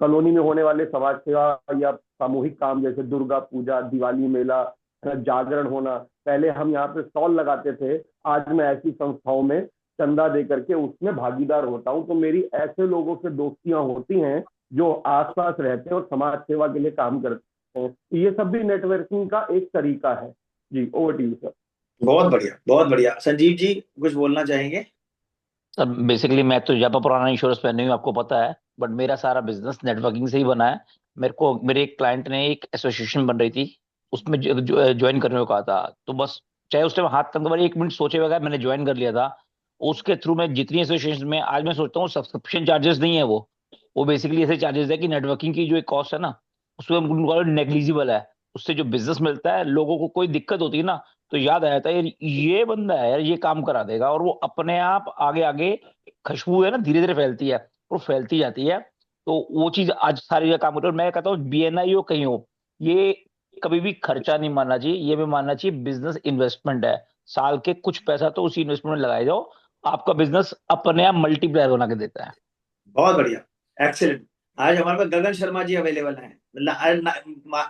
कॉलोनी में होने वाले समाज सेवा या सामूहिक काम, जैसे दुर्गा पूजा, दिवाली मेला, जागरण होना, पहले हम यहाँ पे स्टॉल लगाते थे, आज मैं ऐसी संस्थाओं में चंदा दे करके उसमें भागीदार होता हूँ। तो मेरी ऐसे लोगों से दोस्तियां होती हैं जो आसपास रहते हैं और समाज सेवा के लिए काम करते हैं। ये सब भी नेटवर्किंग का एक तरीका है। जी, ओवर टू यू सर। बहुत बढ़िया, बहुत बढ़िया। संजीव जी कुछ बोलना चाहेंगे? सर बेसिकली मैं तो ज्यादा पुराना इंश्योरेंस पे नहीं हूँ, आपको पता है, बट मेरा सारा बिजनेस नेटवर्किंग से ही बना है। मेरे एक क्लाइंट ने एक एसोसिएशन बन रही थी, उसमें ज्वाइन करने को कहा था, तो बस चाहे उस टाइम हाथ तक बार 1 मिनट सोचे बगैर मैंने ज्वाइन कर लिया था। उसके थ्रू मैं जितनी एसोसिएशन में आज मैं सोचता हूँ, सब्सक्रिप्शन चार्जेस नहीं है वो बेसिकली ऐसे चार्जेस है कि नेटवर्किंग की जो एक कॉस्ट है ना, उसमें नेग्लिजिबल है। उससे जो बिजनेस मिलता है, लोगों को कोई दिक्कत होती है ना, तो याद आया था यार, ये बंदा है यार, ये काम करा देगा। और वो अपने आप आगे आगे, खुशबू है ना, धीरे धीरे फैलती है, वो फैलती जाती है। तो वो चीज आज सारी जगह काम कर रही है। और मैं कहता हूँ BNI हो कहीं हो, ये कभी भी खर्चा नहीं मानना चाहिए, ये भी मानना चाहिए बिजनेस इन्वेस्टमेंट है। साल के कुछ पैसा तो उसी इन्वेस्टमेंट में लगाए जाओ, आपका बिजनेस अपने आप मल्टीप्लायर बना के देता है। बहुत बढ़िया, एक्सीलेंट। आज हमारे पास गगन शर्मा जी अवेलेबल हैं।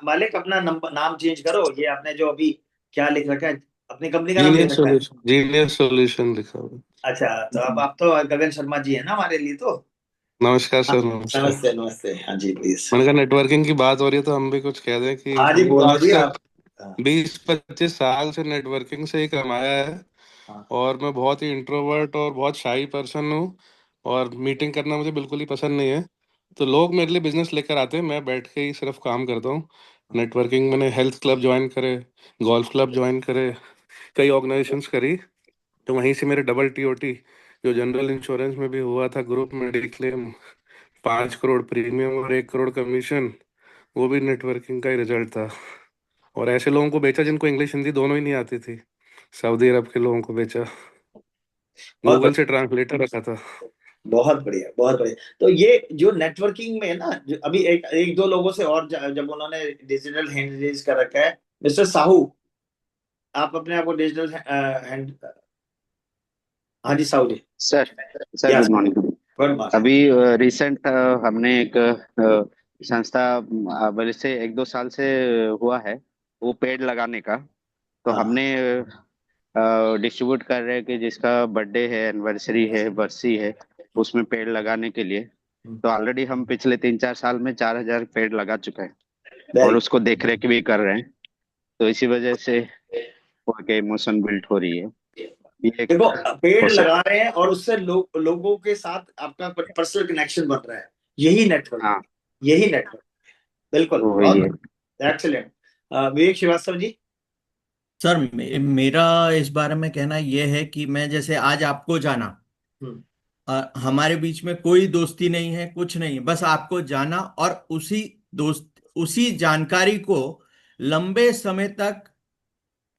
मालिक अपना नाम चेंज करो, ये आपने जो अभी क्या लिख रखा है, अपनी कंपनी का नाम लिख रखा है। जीनियर सॉल्यूशन लिखा हुआ है। अच्छा, तो अब आप तो गगन शर्मा जी है ना हमारे लिए तो। नमस्कार हाँ, सर, नमस्कार। नमस्ते नमस्ते, हाँ जी प्लीज। मैंने कहा नेटवर्किंग की बात हो रही है तो हम भी कुछ कह दें कि हाँ जी, हमने तो बोलो आज जी तक आप। हाँ, 20-25 साल से नेटवर्किंग से ही कमाया है। हाँ, और मैं बहुत ही इंट्रोवर्ट और बहुत शाई पर्सन हूँ, और मीटिंग करना मुझे बिल्कुल ही पसंद नहीं है। तो लोग मेरे लिए बिजनेस लेकर आते हैं, मैं बैठ के ही सिर्फ काम करता हूँ। नेटवर्किंग मैंने हेल्थ क्लब ज्वाइन करे, गोल्फ क्लब ज्वाइन करे, कई ऑर्गेनाइजेशंस करी। तो वहीं से मेरे डबल TOT जो जनरल इंश्योरेंस में भी हुआ था, ग्रुप मेडिक्लेम, 5 करोड़ प्रीमियम और 1 करोड़ कमीशन, वो भी नेटवर्किंग का ही रिजल्ट था। और ऐसे लोगों को बेचा जिनको इंग्लिश हिंदी दोनों ही नहीं आती थी, सऊदी अरब के लोगों को बेचा, बहुत गूगल से ट्रांसलेटर रखा था। बहुत बढ़िया, बहुत बढ़िया। तो ये जो नेटवर्किंग में है ना, जो अभी एक दो लोगों से और जब उन्होंने डिजिटल हैंड रेज कर रखा है, मिस्टर साहू, आप अपने आप को डिजिटल हैंड। हाँ जी Sahu ji. Sir sir yes, good morning. Good morning. अभी रिसेंट हमने एक संस्था बल्कि से 1-2 साल से हुआ है वो पेड़ लगाने का। तो हाँ, हमने डिस्ट्रीब्यूट कर रहे हैं कि जिसका बर्थडे है, एनिवर्सरी है, बरसी है, उसमें पेड़ लगाने के लिए। तो ऑलरेडी हम पिछले 3-4 साल में 4,000 पेड़ लगा चुके हैं और उसको देख रेख भी कर रहे हैं। तो इसी वजह से इमोशन बिल्ड हो रही है। ये एक देखो, पेड़ प्रोसेस। लगा रहे हैं और उससे लोगों के साथ आपका पर्सनल कनेक्शन बन रहा है। यही नेटवर्क, हाँ, यही नेटवर्क। बिल्कुल, वही है। एक्सीलेंट। विवेक श्रीवास्तव जी। सर मेरा इस बारे में कहना यह है कि मैं जैसे आज आपको जाना, हम्म, हमारे बीच में कोई दोस्ती नहीं है, कुछ नहीं है, बस आपको जाना और उसी जानकारी को लंबे समय तक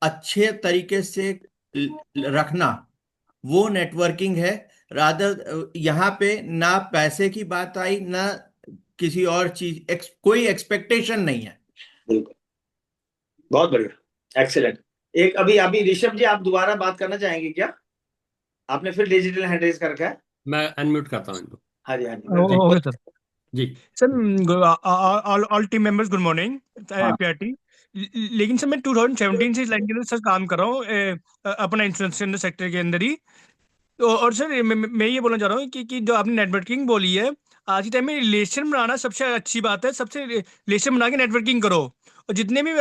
अच्छे तरीके से रखना, वो नेटवर्किंग है। रादर यहाँ पे ना पैसे की बात आई, ना किसी और चीज, कोई एक्सपेक्टेशन नहीं है। बिल्कुल, बहुत बढ़िया, एक्सीलेंट। एक अभी अभी ऋषभ जी, आप दोबारा बात करना चाहेंगे क्या? आपने फिर डिजिटल हैंड रेज कर रखा है। मैं अनम्यूट करता हूँ इनको। हाँ जी, हाँ जी, ओके सर। जी sir all team members good morning हाँ, PRT। लेकिन सर मैं 2017 से इस लाइन के अंदर सर काम कर रहा हूँ अपना इंश्योरेंस सेक्टर के अंदर ही। तो और सर मैं ये बोलना चाह रहा हूँ कि जो आपने नेटवर्किंग बोली है, आज के टाइम में रिलेशन बनाना सबसे अच्छी बात है। सबसे रिलेशन बना के नेटवर्किंग करो, और जितने भी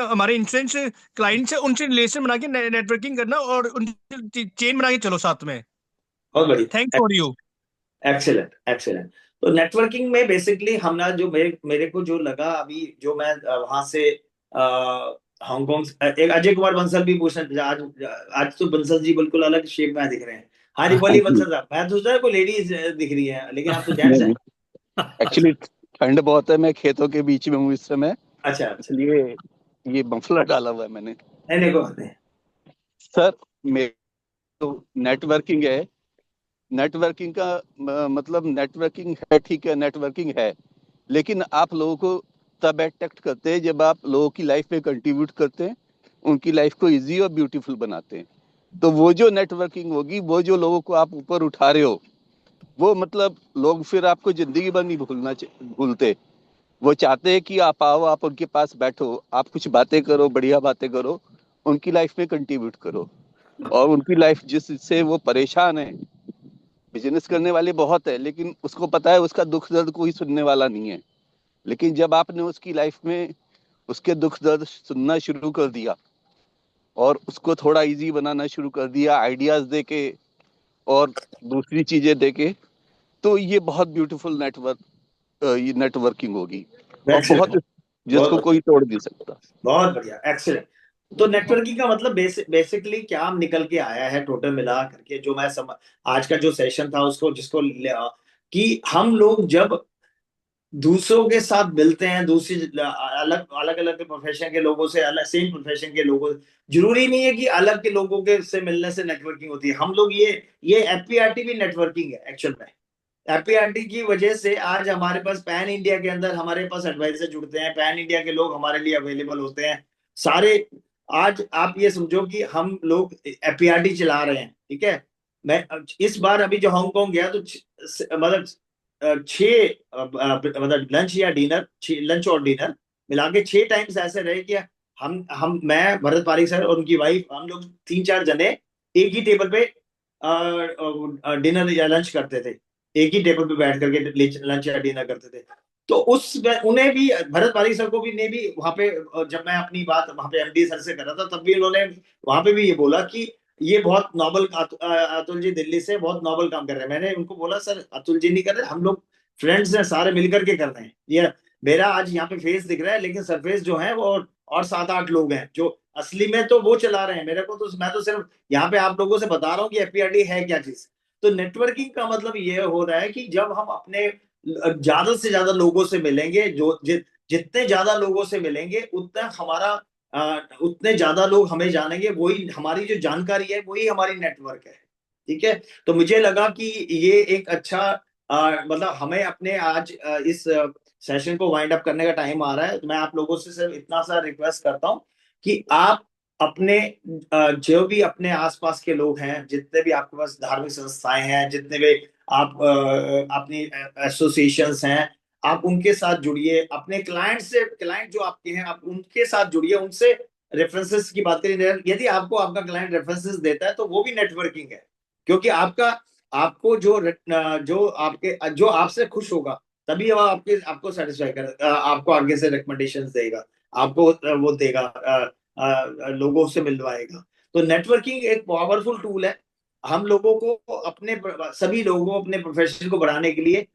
हमारे इंश्योरेंस क्लाइंट्स हैं उनसे रिलेशन बना के नेटवर्किंग करना और उनसे चेन बना के चलो साथ में। बहुत बढ़िया, thanks for you. Excellent, excellent. तो नेटवर्किंग में बेसिकली हमने जो मेरे को जो लगा अभी, जो मैं वहां से हांगकांग, एक अजय कुमार बंसल भी पूछना, आज तो बंसल जी बिल्कुल अलग शेप में दिख रहे हैं। हाँ जी, बोलिए बंसल साहब। मैं तो सोचा कोई लेडीज दिख रही है, लेकिन आप तो जेंट्स हैं। एक्चुअली ठंड बहुत है, मैं खेतों के बीच में हूँ इस समय, अच्छा, अच्छा। इसलिए ये मफलर डाला हुआ है मैंने। नहीं, कोई बात नहीं। सर मेरे तो नेटवर्किंग है, नेटवर्किंग का मतलब नेटवर्किंग है, ठीक है नेटवर्किंग है, लेकिन आप लोगों को तब अट्रैक्ट करते हैं जब आप लोगों की लाइफ में कंट्रीब्यूट करते हैं, उनकी लाइफ को इजी और ब्यूटीफुल बनाते हैं। तो वो जो नेटवर्किंग होगी, वो जो लोगों को आप ऊपर उठा रहे हो, वो मतलब लोग फिर आपको जिंदगी भर नहीं भूलते। वो चाहते हैं कि आप आओ, आप उनके पास बैठो, आप कुछ बातें करो, बढ़िया बातें करो, उनकी लाइफ में कंट्रीब्यूट करो। और उनकी लाइफ जिससे वो परेशान है, बिजनेस करने वाले बहुत है, लेकिन उसको पता है उसका दुख दर्द कोई सुनने वाला नहीं है। लेकिन जब आपने उसकी लाइफ में उसके दुख दर्द सुनना शुरू कर दिया और उसको थोड़ा इजी बनाना शुरू कर दिया, आइडियाज देके और दूसरी चीजें देके, तो ये बहुत ब्यूटीफुल ये नेटवर्किंग होगी और बहुत जिसको कोई तोड़ नहीं सकता। बहुत बढ़िया, एक्सीलेंट। तो नेटवर्किंग का मतलब बेसिकली क्या निकल के आया है टोटल मिला करके, जो मैं आज का जो सेशन था उसको, जिसको कि हम लोग जब दूसरों के साथ मिलते हैं, दूसरी अलग अलग अलग प्रोफेशन के लोगों से, अलग सेम प्रोफेशन के लोगों, जरूरी नहीं है कि अलग के लोगों के से मिलने से नेटवर्किंग होती है। हम लोग ये एफपीआरटी भी नेटवर्किंग है एक्चुअल में। एफपीआरटी की वजह से आज हमारे पास पैन इंडिया के अंदर हमारे पास एडवाइजर जुड़ते हैं, पैन इंडिया के लोग हमारे लिए अवेलेबल होते हैं सारे। आज आप ये समझो कि हम लोग एफपीआरटी चला रहे हैं, ठीक है। मैं इस बार अभी जो हांगकांग गया तो मतलब मतलब लंच या डिनर, लंच और डिनर मिला के 6 टाइम्स ऐसे रहे कि मैं भरत पारिक सर और उनकी वाइफ, हम लोग 3-4 जने एक ही टेबल पे डिनर या लंच करते थे, एक ही टेबल पे बैठ करके लंच या डिनर करते थे। तो उन्हें भी, भरत पारिक सर को भी ने भी वहां पे, जब मैं अपनी बात वहां पे एमडी सर से कर रहा था तब भी उन्होंने वहां पे भी ये बोला कि ये बहुत नॉबल, अतुल जी दिल्ली से बहुत नॉबल काम कर रहे हैं। मैंने उनको बोला सर अतुल जी नहीं कर रहे, हम लोग फ्रेंड्स हैं, सारे मिलकर के कर रहे हैं। ये मेरा आज यहाँ पे फेस दिख रहा है, लेकिन सरफेस जो है वो और 7-8 लोग हैं जो असली में तो वो चला रहे हैं। मेरे को तो, मैं तो सिर्फ यहाँ पे आप लोगों से बता रहा हूँ कि एफपीआरटी है क्या चीज। तो नेटवर्किंग का मतलब ये हो रहा है कि जब हम अपने ज्यादा से ज्यादा लोगों से मिलेंगे, जितने ज्यादा लोगों से मिलेंगे उतना हमारा उतने ज्यादा लोग हमें जानेंगे, वही हमारी जो जानकारी है वही हमारी नेटवर्क है, ठीक है। तो मुझे लगा कि ये एक अच्छा मतलब हमें अपने आज इस सेशन को वाइंड अप करने का टाइम आ रहा है। तो मैं आप लोगों से सिर्फ इतना सा रिक्वेस्ट करता हूँ कि आप अपने जो भी अपने आसपास के लोग हैं, जितने भी आपके पास धार्मिक संस्थाएं हैं, जितने भी आप अपनी एसोसिएशंस हैं, आप उनके साथ जुड़िए। अपने क्लाइंट जो आपके हैं आप उनके साथ जुड़िए, उनसे रेफरेंसेस की बात करें। यदि आपको आपका क्लाइंट रेफरेंसेस देता है तो वो भी नेटवर्किंग है, क्योंकि आपको जो आपसे खुश होगा तभी वो आपको सेटिस्फाई कर, आपको आगे से रिकमेंडेशन देगा, आपको वो देगा, लोगों से मिलवाएगा। तो नेटवर्किंग एक पावरफुल टूल है। हम लोगों को सभी लोगों को अपने प्रोफेशन को बढ़ाने के लिए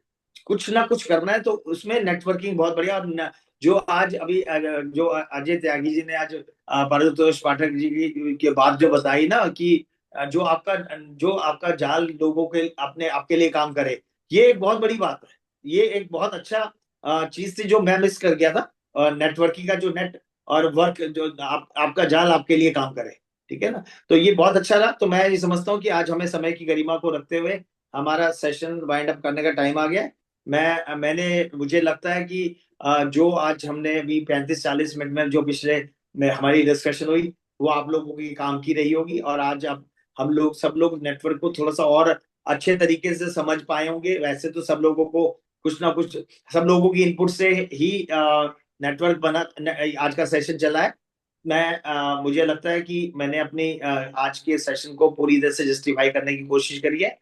कुछ ना कुछ करना है, तो उसमें नेटवर्किंग बहुत बढ़िया। और जो आज अभी जो अजय त्यागी जी ने आज पारतोष पाठक जी की बात जो बताई ना कि जो आपका जाल लोगों के आपके लिए काम करे, ये एक बहुत बड़ी बात है। ये एक बहुत अच्छा चीज थी जो मैं मिस कर गया था, नेटवर्किंग का जो नेट और वर्क, जो आपका जाल आपके लिए काम करे, ठीक है ना। तो ये बहुत अच्छा रहा। तो मैं ये समझता हूँ कि आज हमें समय की गरिमा को रखते हुए हमारा सेशन वाइंड अप करने का टाइम आ गया। मुझे लगता है कि जो आज हमने अभी 35-40 मिनट में जो पिछले में हमारी डिस्कशन हुई वो आप लोगों की काम की रही होगी, और आज आप सब लोग नेटवर्क को थोड़ा सा और अच्छे तरीके से समझ पाए होंगे। वैसे तो सब लोगों को कुछ ना कुछ, सब लोगों की इनपुट से ही नेटवर्क बना, आज का सेशन चला है। मुझे लगता है कि मैंने अपनी आज के सेशन को पूरी तरह से जस्टिफाई करने की कोशिश करी है।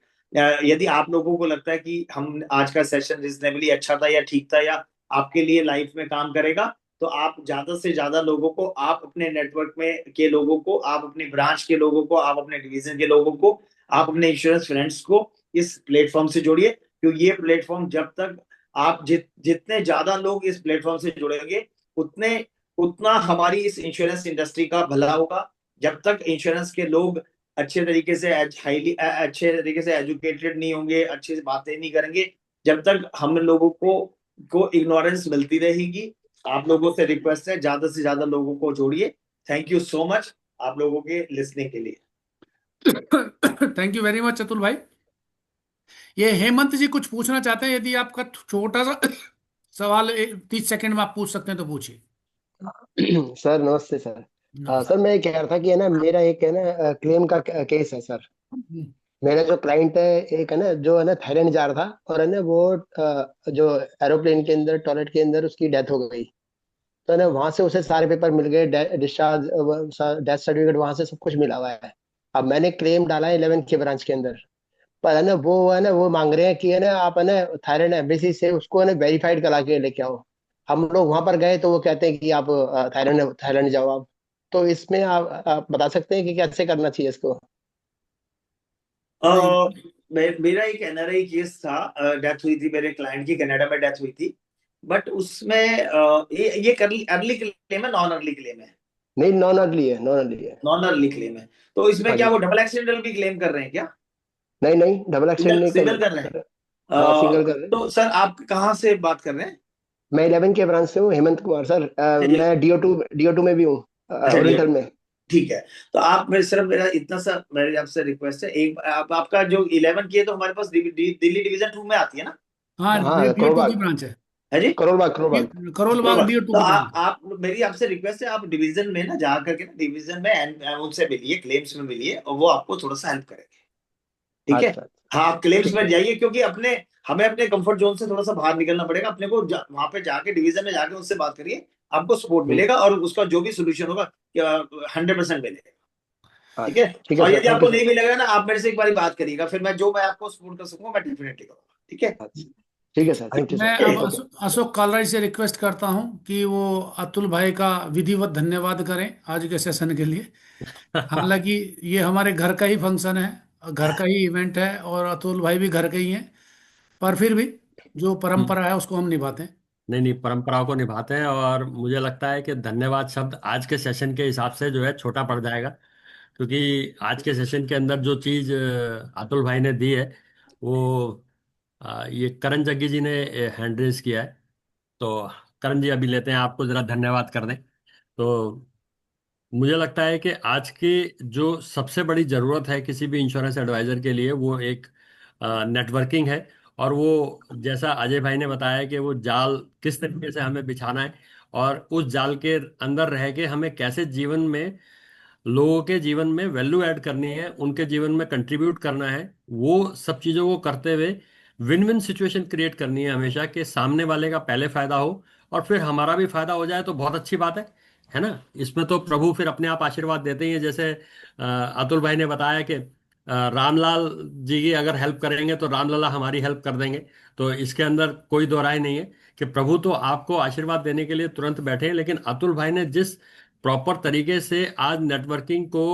यदि आप लोगों को लगता है कि हम आज का सेशन रिजनेबली अच्छा था या ठीक था या आपके लिए लाइफ में काम करेगा, तो आप ज्यादा से ज्यादा लोगों को, आप अपने नेटवर्क में के लोगों को, आप अपनी ब्रांच के लोगों को, आप अपने डिवीजन के लोगों को, आप अपने इंश्योरेंस फ्रेंड्स को इस प्लेटफॉर्म से जोड़िए। क्योंकि ये प्लेटफॉर्म जब तक आप जितने ज्यादा लोग इस प्लेटफॉर्म से जुड़ेंगे उतना हमारी इस इंश्योरेंस इंडस्ट्री का भला होगा। जब तक इंश्योरेंस के लोग अच्छे तरीके से एजुकेटेड नहीं होंगे, अच्छी बातें नहीं करेंगे, जब तक हम लोगों को इग्नोरेंस मिलती रहेगी। आप लोगों से रिक्वेस्ट है ज्यादा से ज्यादा लोगों को जोड़िए। थैंक यू सो मच आप लोगों के लिसनिंग के लिए। Thank you very much Atul भाई। ये हेमंत जी कुछ पूछना चाहते हैं, यदि आपका छोटा सा सवाल 30 सेकंड में आप पूछ सकते हैं तो पूछिए। सर नमस्ते सर। सर मैं कह रहा था कि है ना, मेरा एक है ना क्लेम का केस है सर। मेरा जो क्लाइंट है एक है ना, जो है ना थाईलैंड जा रहा था और है ना वो जो एरोप्लेन के अंदर टॉयलेट के अंदर उसकी डेथ हो गई। तो है ना वहां से उसे सारे पेपर मिल गए, डिस्चार्ज, डेथ सर्टिफिकेट वहां से सब कुछ मिला हुआ है। अब मैंने क्लेम डाला है 11 के ब्रांच के अंदर, पर है ना वो मांग रहे हैं कि है ना आप है ना थाईलैंड एम्बेसी से उसको है ना वेरीफाइड करा के लेके आओ। हम लोग वहां पर गए तो वो कहते हैं कि आप थाईलैंड जाओ आप। तो इसमें आप बता सकते हैं कि कैसे करना चाहिए इसको? मेरा एक एनआरआई केस था, डेथ हुई थी मेरे क्लाइंट की, कनाडा में डेथ हुई थी। बट उसमें ये अर्ली क्लेम है, नॉन अर्ली क्लेम है? नहीं, नॉन अर्ली है, नॉन अर्ली है। नॉन अर्ली क्लेम है। तो इसमें हाँ क्या जी। वो डबल एक्सीडेंटल भी क्लेम कर रहे हैं क्या? नहीं नहीं, डबल एक्सीडेंट नहीं सिंगल कर रहे हैं। हाँ, सिंगल कर रहे हैं। तो सर आप कहाँ से बात कर रहे हैं? मैं 11 के ब्रांच से हूँ, हेमंत कुमार सर। चलिए मैं DO2 में भी हूँ, चलिए ओरिएंटल में। ठीक है। तो आप मेरे सिर्फ मेरा इतना सा मेरी आपसे रिक्वेस्ट है, एक आपका जो 11 की है तो हमारे पास दिल्ली डिवीजन 2 में आती है ना? हाँ, हाँ, DO2 करोल की बाग, ब्रांच है। है जी? करोल बाग, करोल बाग। करोल बाग बरोबर। DO2 तो की ब्रांच है। आप मेरी आपसे रिक्वेस्ट है, आप डिवीजन में ना जा करके ना डिवीजन में उनसे मिलिए, क्लेम्स में मिलिए, और वो आपको थोड़ा सा हेल्प करेंगे, ठीक है? अच्छा, हाँ, आप क्लेम्स ठीक में है। जाइए, क्योंकि हमें अपने कंफर्ट जोन से थोड़ा सा बाहर निकलना पड़ेगा। अपने को वहां पे जाके डिवीजन में जाके उनसे बात करिए, आपको सपोर्ट मिलेगा और उसका जो भी सोल्यूशन होगा 100% मिलेगा, ठीक है? अच्छा, ठीक है और सर, यदि थैंक यू आपको सर। नहीं मिलेगा ना, आप मेरे से एक बार बात करिएगा, फिर मैं आपको सपोर्ट कर सकूंगा, मैं डेफिनेटली करूंगा, ठीक है? अच्छा, ठीक है सर, थैंक यू मैं सर, अब ओके। अशोक कालराज से रिक्वेस्ट करता हूं कि वो अतुल भाई का विधिवत धन्यवाद करें आज के सेशन के लिए। हालांकि ये हमारे घर का ही फंक्शन है, घर का ही इवेंट है, और अतुल भाई भी घर के ही हैं, पर फिर भी जो परंपरा है उसको हम निभाते हैं। नहीं नहीं, परंपराओं को निभाते हैं, और मुझे लगता है कि धन्यवाद शब्द आज के सेशन के हिसाब से जो है छोटा पड़ जाएगा, क्योंकि आज के सेशन के अंदर जो चीज अतुल भाई ने दी है वो ये करण जग्गी जी ने हैंड रेज किया है। तो करण जी, अभी लेते हैं आपको, जरा धन्यवाद कर दें। तो मुझे लगता है कि आज की जो सबसे बड़ी ज़रूरत है किसी भी इंश्योरेंस एडवाइज़र के लिए, वो एक नेटवर्किंग है। और वो जैसा अजय भाई ने बताया कि वो जाल किस तरीके से हमें बिछाना है, और उस जाल के अंदर रह के हमें कैसे जीवन में लोगों के जीवन में वैल्यू ऐड करनी है, उनके जीवन में कंट्रीब्यूट करना है, वो सब चीज़ों को करते हुए विन विन सिचुएशन क्रिएट करनी है हमेशा, कि सामने वाले का पहले फायदा हो और फिर हमारा भी फायदा हो जाए, तो बहुत अच्छी बात है ना। इसमें तो प्रभु फिर अपने आप आशीर्वाद देते ही हैं। जैसे अतुल भाई ने बताया कि रामलाल जी की अगर हेल्प करेंगे तो रामलला हमारी हेल्प कर देंगे। तो इसके अंदर कोई दो राय नहीं है कि प्रभु तो आपको आशीर्वाद देने के लिए तुरंत बैठे हैं, लेकिन अतुल भाई ने जिस प्रॉपर तरीके से आज नेटवर्किंग को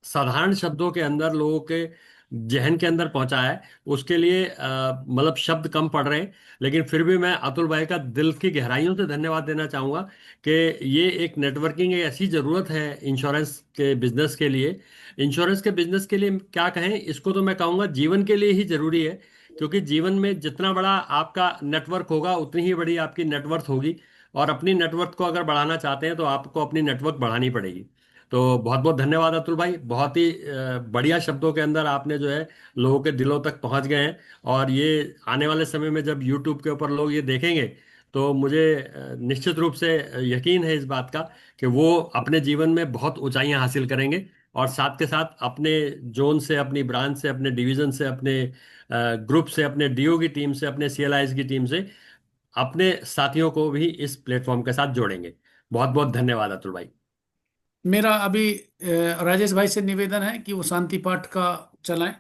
साधारण शब्दों के अंदर लोगों के जहन के अंदर पहुंचा है, उसके लिए मतलब शब्द कम पड़ रहे हैं। लेकिन फिर भी मैं अतुल भाई का दिल की गहराइयों से धन्यवाद देना चाहूंगा कि ये एक नेटवर्किंग एक ऐसी जरूरत है इंश्योरेंस के बिजनेस के लिए। इंश्योरेंस के बिजनेस के लिए क्या कहें, इसको तो मैं कहूँगा जीवन के लिए ही जरूरी है, क्योंकि जीवन में जितना बड़ा आपका नेटवर्क होगा उतनी ही बड़ी आपकी नेटवर्थ होगी। और अपनी नेटवर्क को अगर बढ़ाना चाहते हैं तो आपको अपनी नेटवर्क बढ़ानी पड़ेगी। तो बहुत बहुत धन्यवाद अतुल भाई, बहुत ही बढ़िया शब्दों के अंदर आपने जो है लोगों के दिलों तक पहुंच गए हैं। और ये आने वाले समय में जब यूट्यूब के ऊपर लोग ये देखेंगे तो मुझे निश्चित रूप से यकीन है इस बात का कि वो अपने जीवन में बहुत ऊंचाइयां हासिल करेंगे, और साथ के साथ अपने जोन से, अपनी ब्रांच से, अपने डिवीजन से, अपने ग्रुप से, अपने डीओ की टीम से, अपने सीएलआईज की टीम से अपने साथियों को भी इस प्लेटफॉर्म के साथ जोड़ेंगे। बहुत बहुत धन्यवाद अतुल भाई। मेरा अभी राजेश भाई से निवेदन है कि वो शांति पाठ का चलाएं।